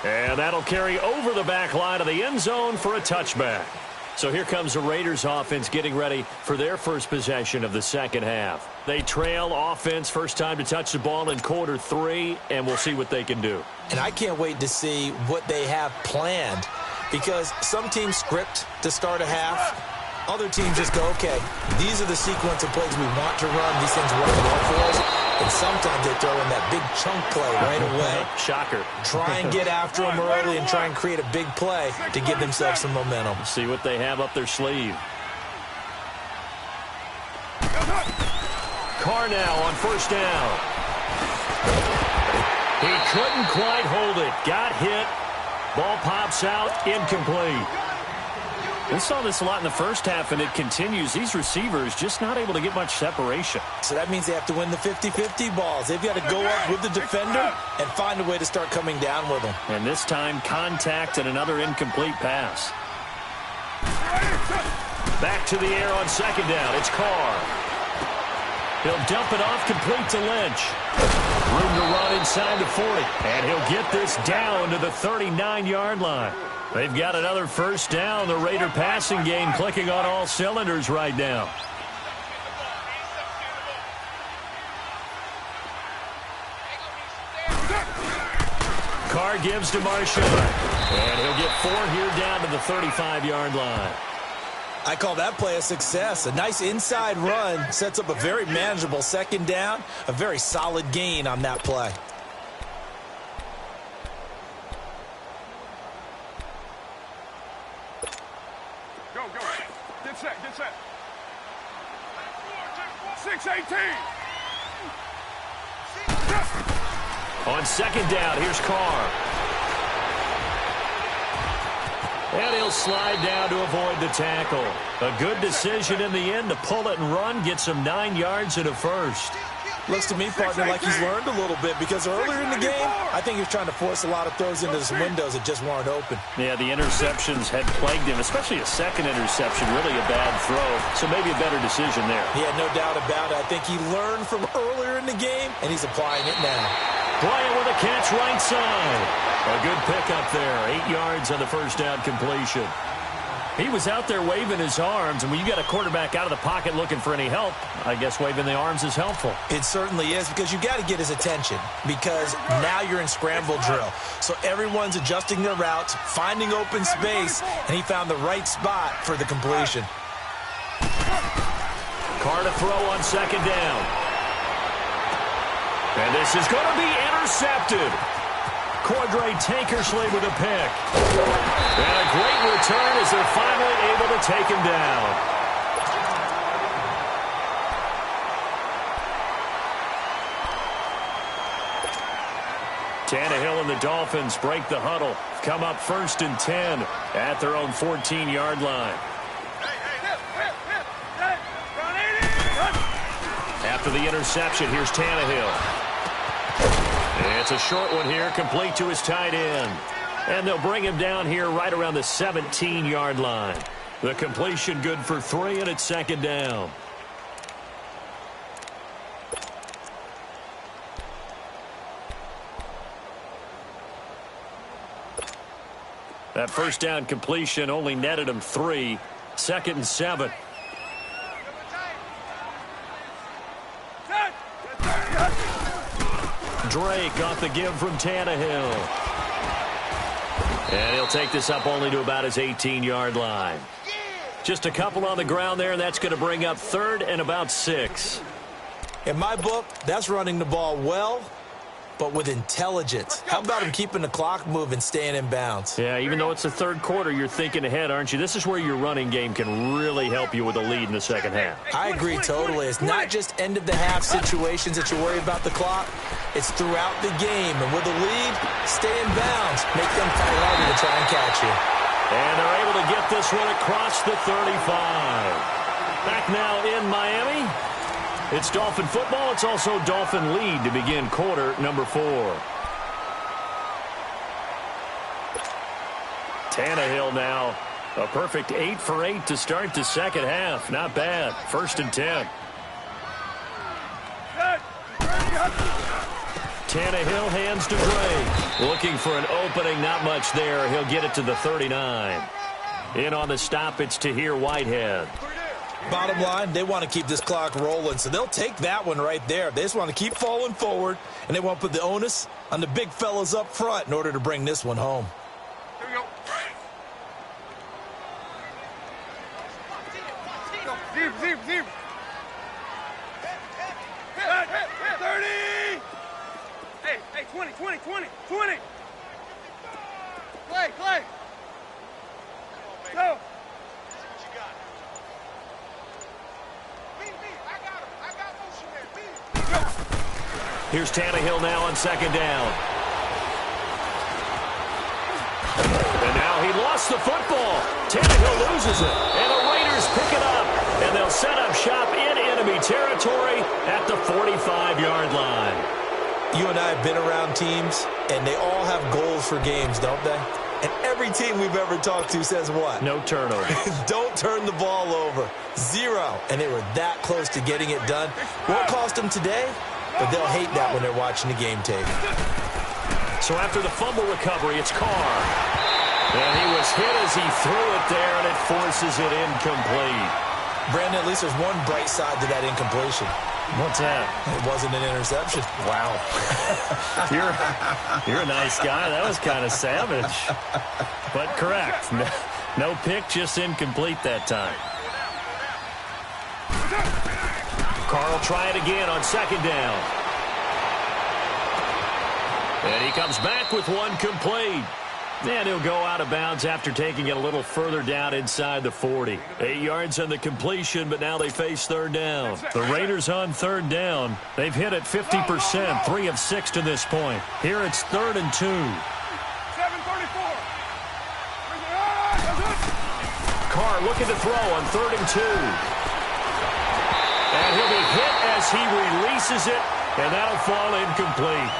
And that'll carry over the back line of the end zone for a touchback. So here comes the Raiders offense getting ready for their first possession of the 2nd half. They trail offense, first time to touch the ball in Q3, and we'll see what they can do. And I can't wait to see what they have planned, because some teams script to start a half. Other teams just go, okay, these are the sequence of plays we want to run. These things work well for us. And sometimes they throw in that big chunk play right away. Shocker. Try and get after them early and try and create a big play to give themselves some momentum. See what they have up their sleeve. Carr now on first down. He couldn't quite hold it. Got hit. Ball pops out. Incomplete. We saw this a lot in the first half, and it continues. These receivers just not able to get much separation. So that means they have to win the 50-50 balls. They've got to go up with the defender and find a way to start coming down with them. And this time, contact and another incomplete pass. Back to the air on 2nd down. It's Carr. He'll dump it off complete to Lynch. Room to run inside the 40. And he'll get this down to the 39-yard line. They've got another first down. The Raider passing game clicking on all cylinders right now. Carr gives to Marshall. And he'll get 4 here down to the 35-yard line. I call that play a success. A nice inside run sets up a very manageable 2nd down. A very solid gain on that play. Get set. 6-18. On 2nd down, here's Carr. And he'll slide down to avoid the tackle. A good decision in the end to pull it and run, get some 9 yards and a first. Looks to me, partner, like he's learned a little bit, because earlier in the game, I think he was trying to force a lot of throws into some windows that just weren't open. Yeah, the interceptions had plagued him, especially a second interception, really a bad throw. So maybe a better decision there. Yeah, no doubt about it. I think he learned from earlier in the game, and he's applying it now. Bryant with a catch right side. A good pickup there. 8 yards on the first down completion. He was out there waving his arms, and when you got a quarterback out of the pocket looking for any help, I guess waving the arms is helpful. It certainly is, because you got to get his attention, because now you're in scramble drill. So everyone's adjusting their routes, finding open space, and he found the right spot for the completion. Carr to throw on second down. And this is going to be intercepted. Cordray Tankersley with a pick. And a great return as they're finally able to take him down. Tannehill and the Dolphins break the huddle. Come up 1st and 10 at their own 14-yard line. After the interception, here's Tannehill. It's a short one here, complete to his tight end. And they'll bring him down here right around the 17-yard line. The completion good for 3, and it's second down. That first down completion only netted him 3. 2nd and 7. Drake got the give from Tannehill. And he'll take this up only to about his 18-yard line. Just a couple on the ground there, and that's going to bring up 3rd and about 6. In my book, that's running the ball well, but with intelligence. How about him keeping the clock moving, staying in bounds? Yeah, even though it's the third quarter, you're thinking ahead, aren't you? This is where your running game can really help you with a lead in the second half. I agree totally. It's not just end-of-the-half situations that you worry about the clock. It's throughout the game. And with a lead, stay in bounds. Make them fight harder to try and catch you. And they're able to get this one across the 35. Back now in Miami. It's Dolphin football. It's also Dolphin lead to begin quarter number 4. Tannehill now. A perfect 8 for 8 to start the second half. Not bad. 1st and 10. Tannehill hands to Drake. Looking for an opening. Not much there. He'll get it to the 39. In on the stop, it's Tahir Whitehead. Bottom line, they want to keep this clock rolling, so they'll take that one right there. They just want to keep falling forward, and they want to put the onus on the big fellas up front in order to bring this one home. Here we go. Zero. 30. Hey, 20. Clay. Go. Here's Tannehill now on second down. And now he lost the football. Tannehill loses it. And the Raiders pick it up. And they'll set up shop in enemy territory at the 45-yard line. You and I have been around teams, and they all have goals for games, don't they? And every team we've ever talked to says what? No turnover. Don't turn the ball over. 0. And they were that close to getting it done. Won't cost them today, but they'll hate that when they're watching the game tape. So after the fumble recovery, it's Carr. And he was hit as he threw it there, and it forces it incomplete. Brandon, at least there's one bright side to that incompletion. What's that? It wasn't an interception. Wow. You're a nice guy. That was kind of savage. But correct. No pick, just incomplete that time. Carr will try it again on second down. And he comes back with one complete. And he'll go out of bounds after taking it a little further down inside the 40. 8 yards on the completion, but now they face third down. The Raiders on third down. They've hit it 50%, 3 of 6 to this point. Here it's 3rd and 2. 7:34. Carr looking to throw on 3rd and 2. And he'll be hit as he releases it, and that'll fall incomplete.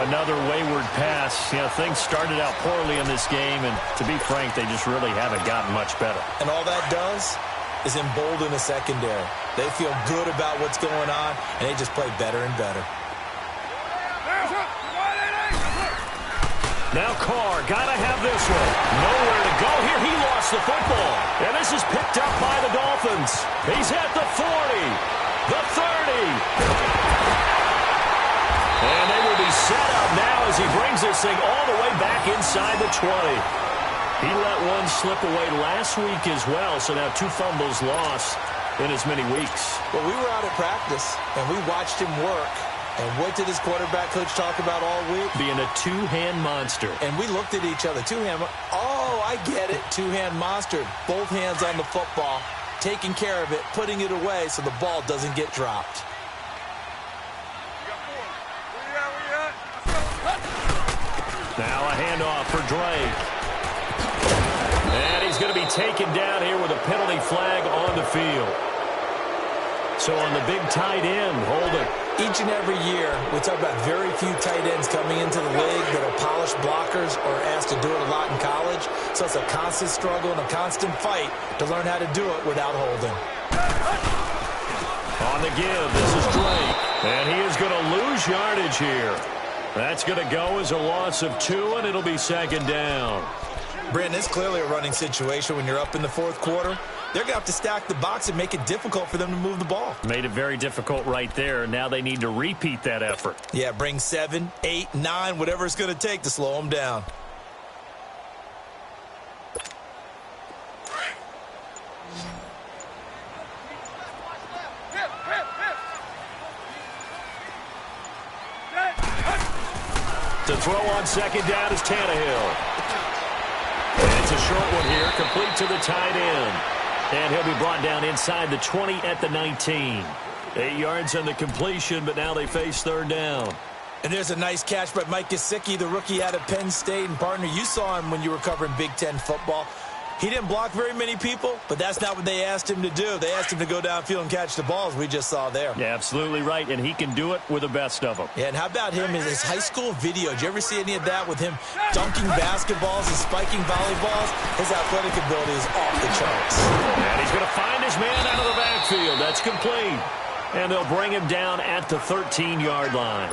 Another wayward pass. You know, things started out poorly in this game, and to be frank, they just really haven't gotten much better. And all that does is embolden the secondary. They feel good about what's going on, and they just play better and better. Now Carr, gotta have this one. Nowhere to go here. He lost the football. And this is picked up by the Dolphins. He's at the 40, the 30. And they will be set up now as he brings this thing all the way back inside the 20. He let one slip away last week as well, so now 2 fumbles lost in as many weeks. Well, we were out at practice, and we watched him work. And what did his quarterback coach talk about all week? Being a two-hand monster. And we looked at each other. Two-hand. Oh, I get it. Two-hand monster. Both hands on the football, taking care of it, putting it away so the ball doesn't get dropped. Now a handoff for Drake. And he's going to be taken down here with a penalty flag on the field. So on the big tight end, holding. Each and every year, we talk about very few tight ends coming into the league that are polished blockers or asked to do it a lot in college. So it's a constant struggle and a constant fight to learn how to do it without holding. On the give, this is Drake. And he is going to lose yardage here. That's going to go as a loss of 2, and it'll be second down. Brandon, it's clearly a running situation when you're up in the fourth quarter. They're going to have to stack the box and make it difficult for them to move the ball. Made it very difficult right there. Now they need to repeat that effort. Yeah, bring 7, 8, 9, whatever it's going to take to slow them down. To throw on second down is Tannehill. And it's a short one here, complete to the tight end. And he'll be brought down inside the 20 at the 19. 8 yards on the completion, but now they face third down. And there's a nice catch by Mike Gesicki, the rookie out of Penn State. And, partner, you saw him when you were covering Big Ten football. He didn't block very many people, but that's not what they asked him to do. They asked him to go downfield and catch the balls we just saw there. Yeah, absolutely right, and he can do it with the best of them. Yeah, and how about him in his high school video? Did you ever see any of that with him dunking basketballs and spiking volleyballs? His athletic ability is off the charts. And he's going to find his man out of the backfield. That's complete. And they'll bring him down at the 13-yard line.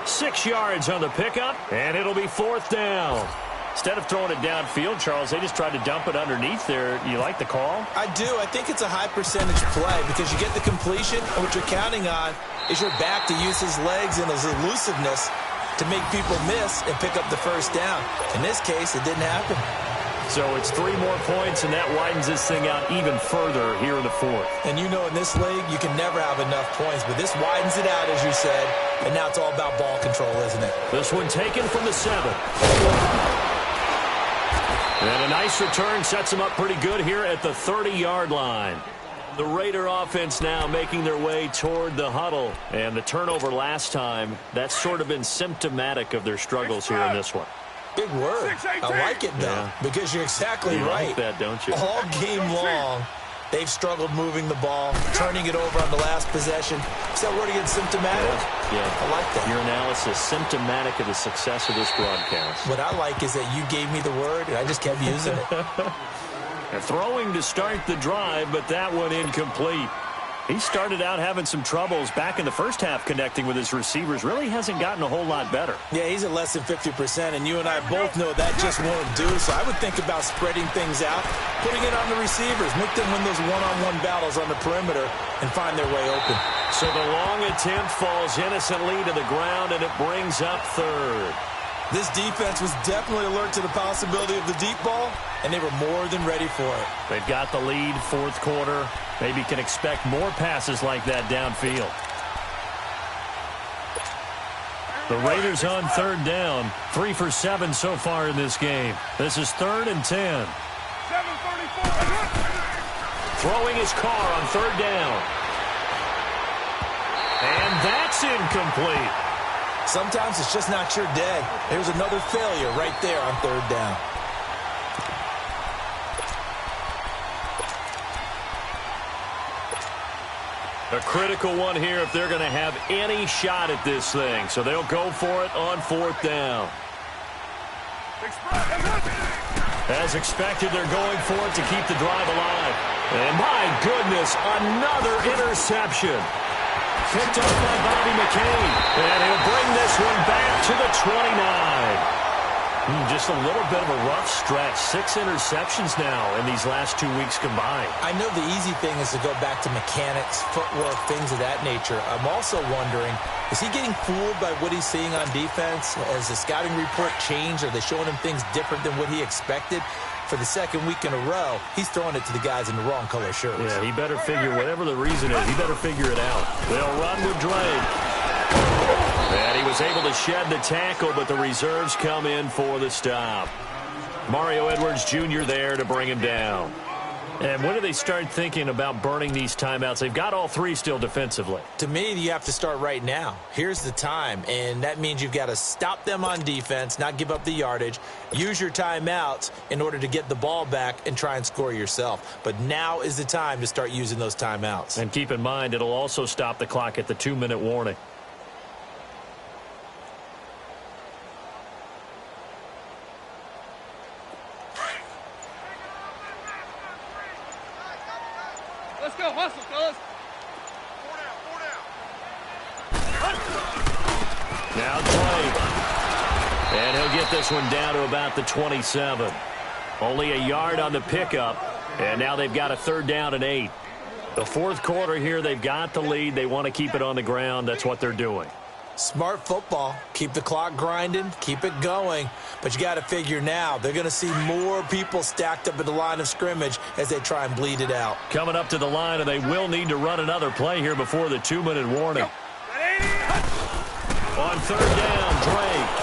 6 yards on the pickup, and it'll be fourth down. Instead of throwing it downfield, Charles, they just tried to dump it underneath there. You like the call? I do. I think it's a high percentage play because you get the completion, and what you're counting on is your back to use his legs and his elusiveness to make people miss and pick up the first down. In this case, it didn't happen. So it's 3 more points, and that widens this thing out even further here in the fourth. And you know in this league, you can never have enough points, but this widens it out, as you said, and now it's all about ball control, isn't it? This one taken from the 7. And a nice return sets them up pretty good here at the 30-yard line. The Raider offense now making their way toward the huddle. And the turnover last time, that's sort of been symptomatic of their struggles here in this one. Big word. I like it, though, because you're exactly right. You like that, don't you? All game long, they've struggled moving the ball, turning it over on the last possession. Is that word again, symptomatic? Yeah. I like that. Your analysis, symptomatic of the success of this broadcast. What I like is that you gave me the word, and I just kept using it. And throwing to start the drive, but that one incomplete. He started out having some troubles back in the first half connecting with his receivers. Really hasn't gotten a whole lot better. Yeah, he's at less than 50%, and you and I both know that just won't do. So I would think about spreading things out, putting it on the receivers, make them win those one-on-one battles on the perimeter and find their way open. So the long attempt falls innocently to the ground, and it brings up third. This defense was definitely alert to the possibility of the deep ball, and they were more than ready for it. They've got the lead, fourth quarter. Maybe can expect more passes like that downfield. The Raiders on third down. 3 for 7 so far in this game. This is 3rd and 10. 7:34. Throwing his car on third down. And that's incomplete. Sometimes it's just not your day. There's another failure right there on third down. A critical one here if they're going to have any shot at this thing. So they'll go for it on fourth down. As expected, they're going for it to keep the drive alive. And my goodness, another interception. Picked up by Bobby McCain. And he'll bring this one back to the 29. Just a little bit of a rough stretch. 6 interceptions now in these last 2 weeks combined. I know the easy thing is to go back to mechanics, footwork, things of that nature. I'm also wondering, is he getting fooled by what he's seeing on defense? Has the scouting report changed? Are they showing him things different than what he expected? For the second week in a row, he's throwing it to the guys in the wrong color shirts. Yeah, he better figure, whatever the reason is, he better figure it out. They'll run with Drake. And he was able to shed the tackle, but the reserves come in for the stop. Mario Edwards Jr. there to bring him down. And when do they start thinking about burning these timeouts? They've got all 3 still defensively. To me, you have to start right now. Here's the time, and that means you've got to stop them on defense, not give up the yardage, use your timeouts in order to get the ball back and try and score yourself. But now is the time to start using those timeouts. And keep in mind, it'll also stop the clock at the 2-minute warning. Let's go, hustle, fellas. 4 down. Now Drake. And he'll get this one down to about the 27. Only a yard on the pickup. And now they've got a 3rd down and 8. The 4th quarter here, they've got the lead. They want to keep it on the ground. That's what they're doing. Smart football. Keep the clock grinding. Keep it going. But you got to figure now, they're going to see more people stacked up at the line of scrimmage as they try and bleed it out. Coming up to the line, and they will need to run another play here before the 2-minute warning. On 3rd down, Drake.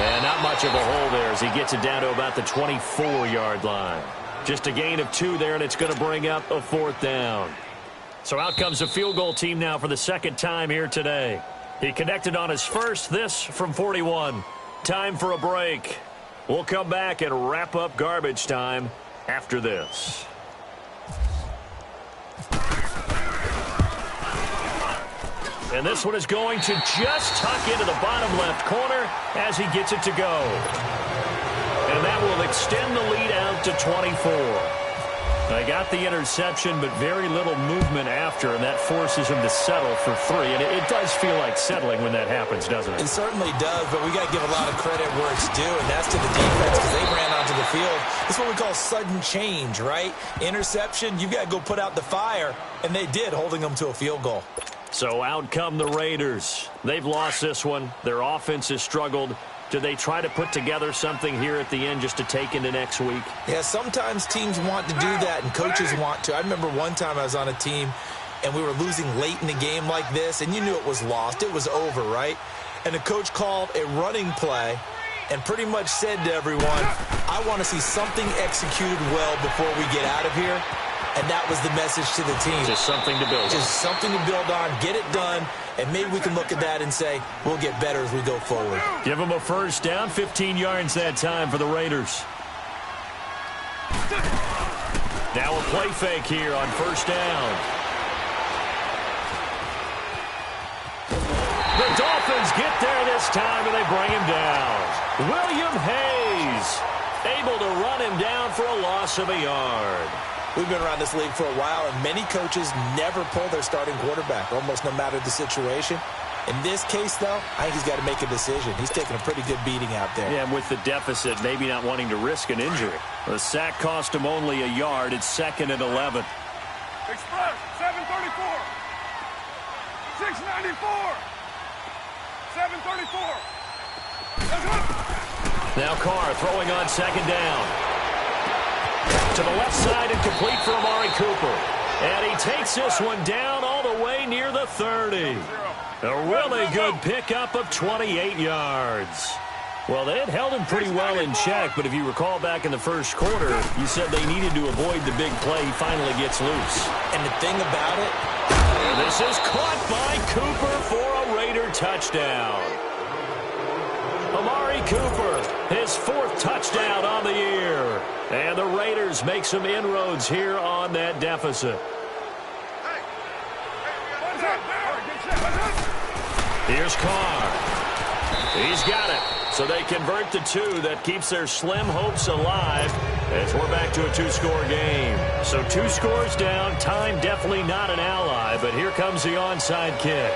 And not much of a hole there as he gets it down to about the 24-yard line. Just a gain of 2 there, and it's going to bring up a 4th down. So out comes the field goal team now for the 2nd time here today. He connected on his first, this from 41. Time for a break. We'll come back and wrap up garbage time after this. And this one is going to just tuck into the bottom left corner as he gets it to go. And that will extend the lead out to 24. They got the interception, but very little movement after, and that forces him to settle for 3. And it does feel like settling when that happens, doesn't it? It certainly does, but we got to give a lot of credit where it's due, and that's to the defense because they ran onto the field. It's what we call sudden change, right? Interception, you've got to go put out the fire, and they did, holding them to a field goal. So out come the Raiders. They've lost this one. Their offense has struggled. Do they try to put together something here at the end just to take into next week? Yeah, sometimes teams want to do that, and coaches want to. I remember one time I was on a team, and we were losing late in the game like this, and you knew it was lost. It was over, right? And the coach called a running play and pretty much said to everyone, I want to see something executed well before we get out of here. And that was the message to the team. Just something to build on. Just something to build on, get it done, and maybe we can look at that and say, we'll get better as we go forward. Give them a 1st down, 15 yards that time for the Raiders. Now a play fake here on 1st down. The Dolphins get there this time, and they bring him down. William Hayes able to run him down for a loss of a yard. We've been around this league for a while, and many coaches never pull their starting quarterback, almost no matter the situation. In this case, though, I think he's got to make a decision. He's taking a pretty good beating out there. Yeah, and with the deficit, maybe not wanting to risk an injury. The sack cost him only a yard. It's 2nd and 11. Express, 734. 694. 734. Now Carr throwing on 2nd down. To the left side and complete for Amari Cooper. And he takes this one down all the way near the 30. A really good pickup of 28 yards. Well, they had held him pretty well in check, but if you recall back in the 1st quarter, you said they needed to avoid the big play. He finally gets loose. And the thing about it, this is caught by Cooper for a Raider touchdown. Amari Cooper, his 4th touchdown on the year. And the Raiders make some inroads here on that deficit. Here's Carr. He's got it. So they convert the 2. That keeps their slim hopes alive as we're back to a 2-score game. So 2 scores down. Time definitely not an ally, but here comes the onside kick.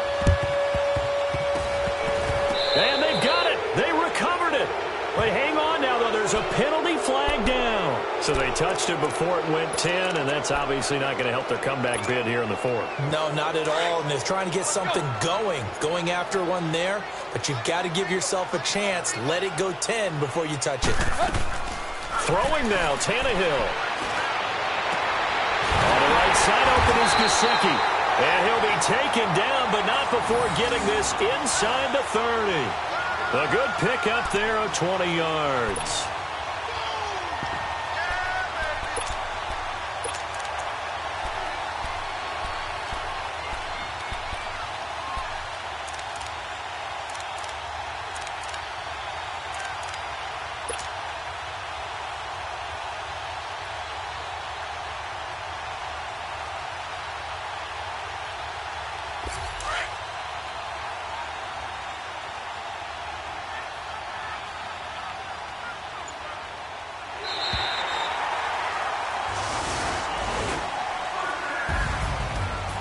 And they've got it. They recovered it. But hang on now, though. There's a penalty flag down. So they touched it before it went 10, and that's obviously not going to help their comeback bid here in the fourth. No, not at all. And they're trying to get something going after one there. But you've got to give yourself a chance. Let it go 10 before you touch it. Throwing now, Tannehill. On the right side open is Gesicki. And he'll be taken down, but not before getting this inside the 30. A good pickup there of 20 yards.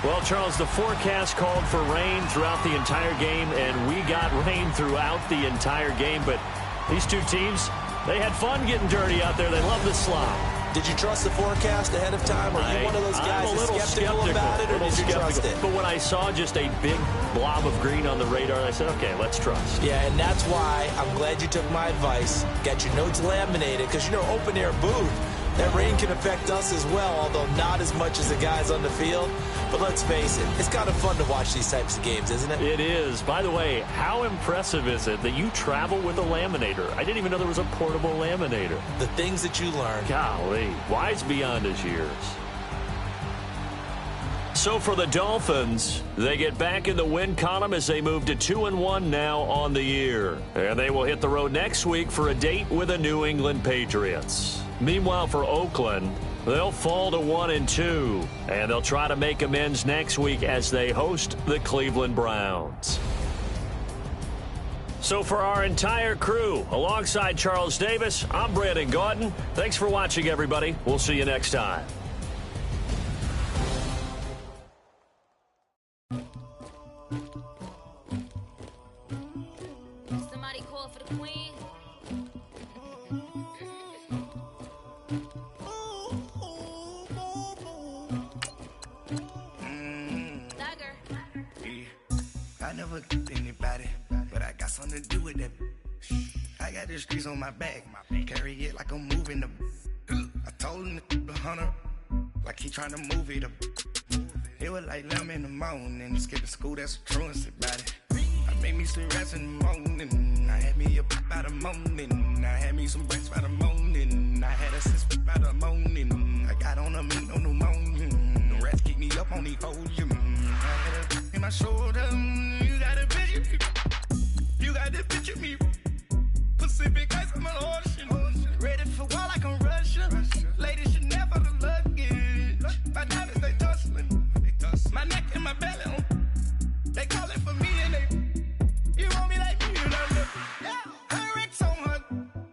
Well, Charles, the forecast called for rain throughout the entire game, and we got rain throughout the entire game. But these two teams, they had fun getting dirty out there. They love the slop. Did you trust the forecast ahead of time? Are you one of those guys who's skeptical about it, or did you trust it? But when I saw just a big blob of green on the radar, I said, okay, let's trust. Yeah, and that's why I'm glad you took my advice. Got your notes laminated, because, you know, open-air booth, that rain can affect us as well, although not as much as the guys on the field. But let's face it, it's kind of fun to watch these types of games, isn't it? It is. By the way, how impressive is it that you travel with a laminator? I didn't even know there was a portable laminator. The things that you learn. Golly, wise beyond his years. So for the Dolphins, they get back in the win column as they move to 2-1 now on the year. And they will hit the road next week for a date with the New England Patriots. Meanwhile, for Oakland, they'll fall to 1-2, and they'll try to make amends next week as they host the Cleveland Browns. So for our entire crew, alongside Charles Davis, I'm Brandon Gaudin. Thanks for watching, everybody. We'll see you next time. Somebody call for the queen. I never anybody, but I got something to do with that. I got the streets on my back, carry it like I'm moving the. I told him the hunter, like he trying to move it up. It was like 11 in the morning, skip to school, that's a truancy about it. I made me some rest in the morning, I had me up by the morning, I had me some breaks by the morning, I had a sis by the morning, I got on a meat on the morning, the rats keep me up on the volume, I had a in my shoulder, you got a picture, you got the picture me, Pacific ice on my ocean, ready for war like I'm Russian, ladies should never the luggage, my diamonds they tussling, my neck and my belly on, they calling for me and they, you want me like me, you know, yeah, her Rex on her,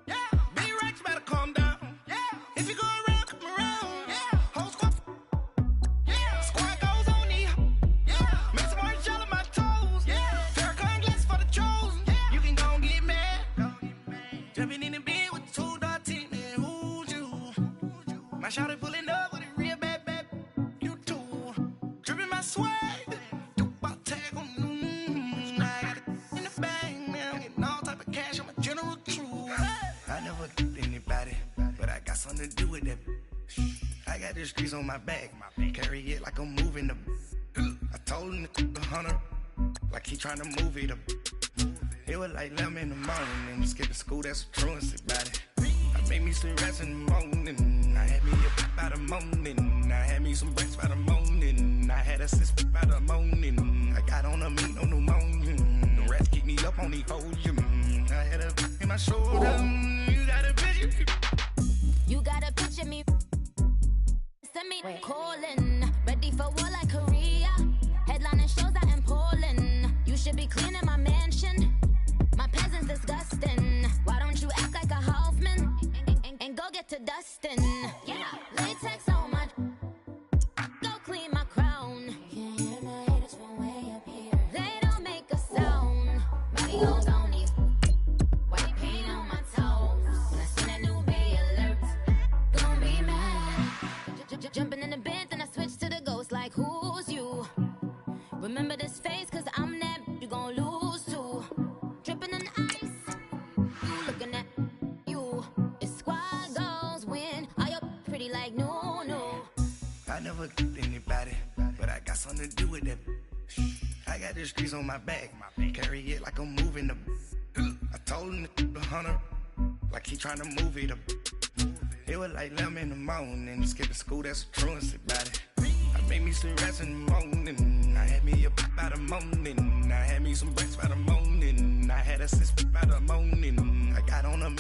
yeah, big Rex better calm down, yeah, if you go around, come around, yeah, whole squad, yeah, squad goes on the, yeah, make some orange gel on my toes, yeah, Farrakhan glass for the chosen, yeah, you can go and get mad, jumping in the bed with 2 dark teeth, man, who's you, my shawty pulling up with a real bad, you too, dripping my swag, something to do with that. I got the streets on my back, carry it like I'm moving the. I told him the hunter, like he trying to move it up. It was like 11 in the morning, skip to school, that's a truancy about it. I made me some rest in the morning, I had me up by the morning, I had me some breaks by the morning, I had a sis by the morning, I got on a meat on the morning, the rats keep me up on the volume, I had a in my shoulder, you got a picture. You gotta picture me. Send me calling. Ready for war like Korea. Headlining shows out in Poland. You should be cleaning my mansion. My peasants disgusting. Why don't you act like a Hoffman and go get to dustin'? Yeah, latex on my. Go clean my crown. Can't hear my haters from way up here. They don't make a sound. Mario's only. White paint on my toe. Remember this face, cause I'm that you gon' lose too. Dripping in ice, you looking at you. It's squad goals when I up pretty like no. I never anybody, but I got something to do with that. I got the streets on my back, carry it like I'm moving the. I told him the hunter, like he tryna move it up. It was like 11 in the morning, skipping school, that's a truancy about it. I made me some rest in the morning, I had me a by the morning, I had me some breaks by the morning, I had a sis by the morning, I got on them.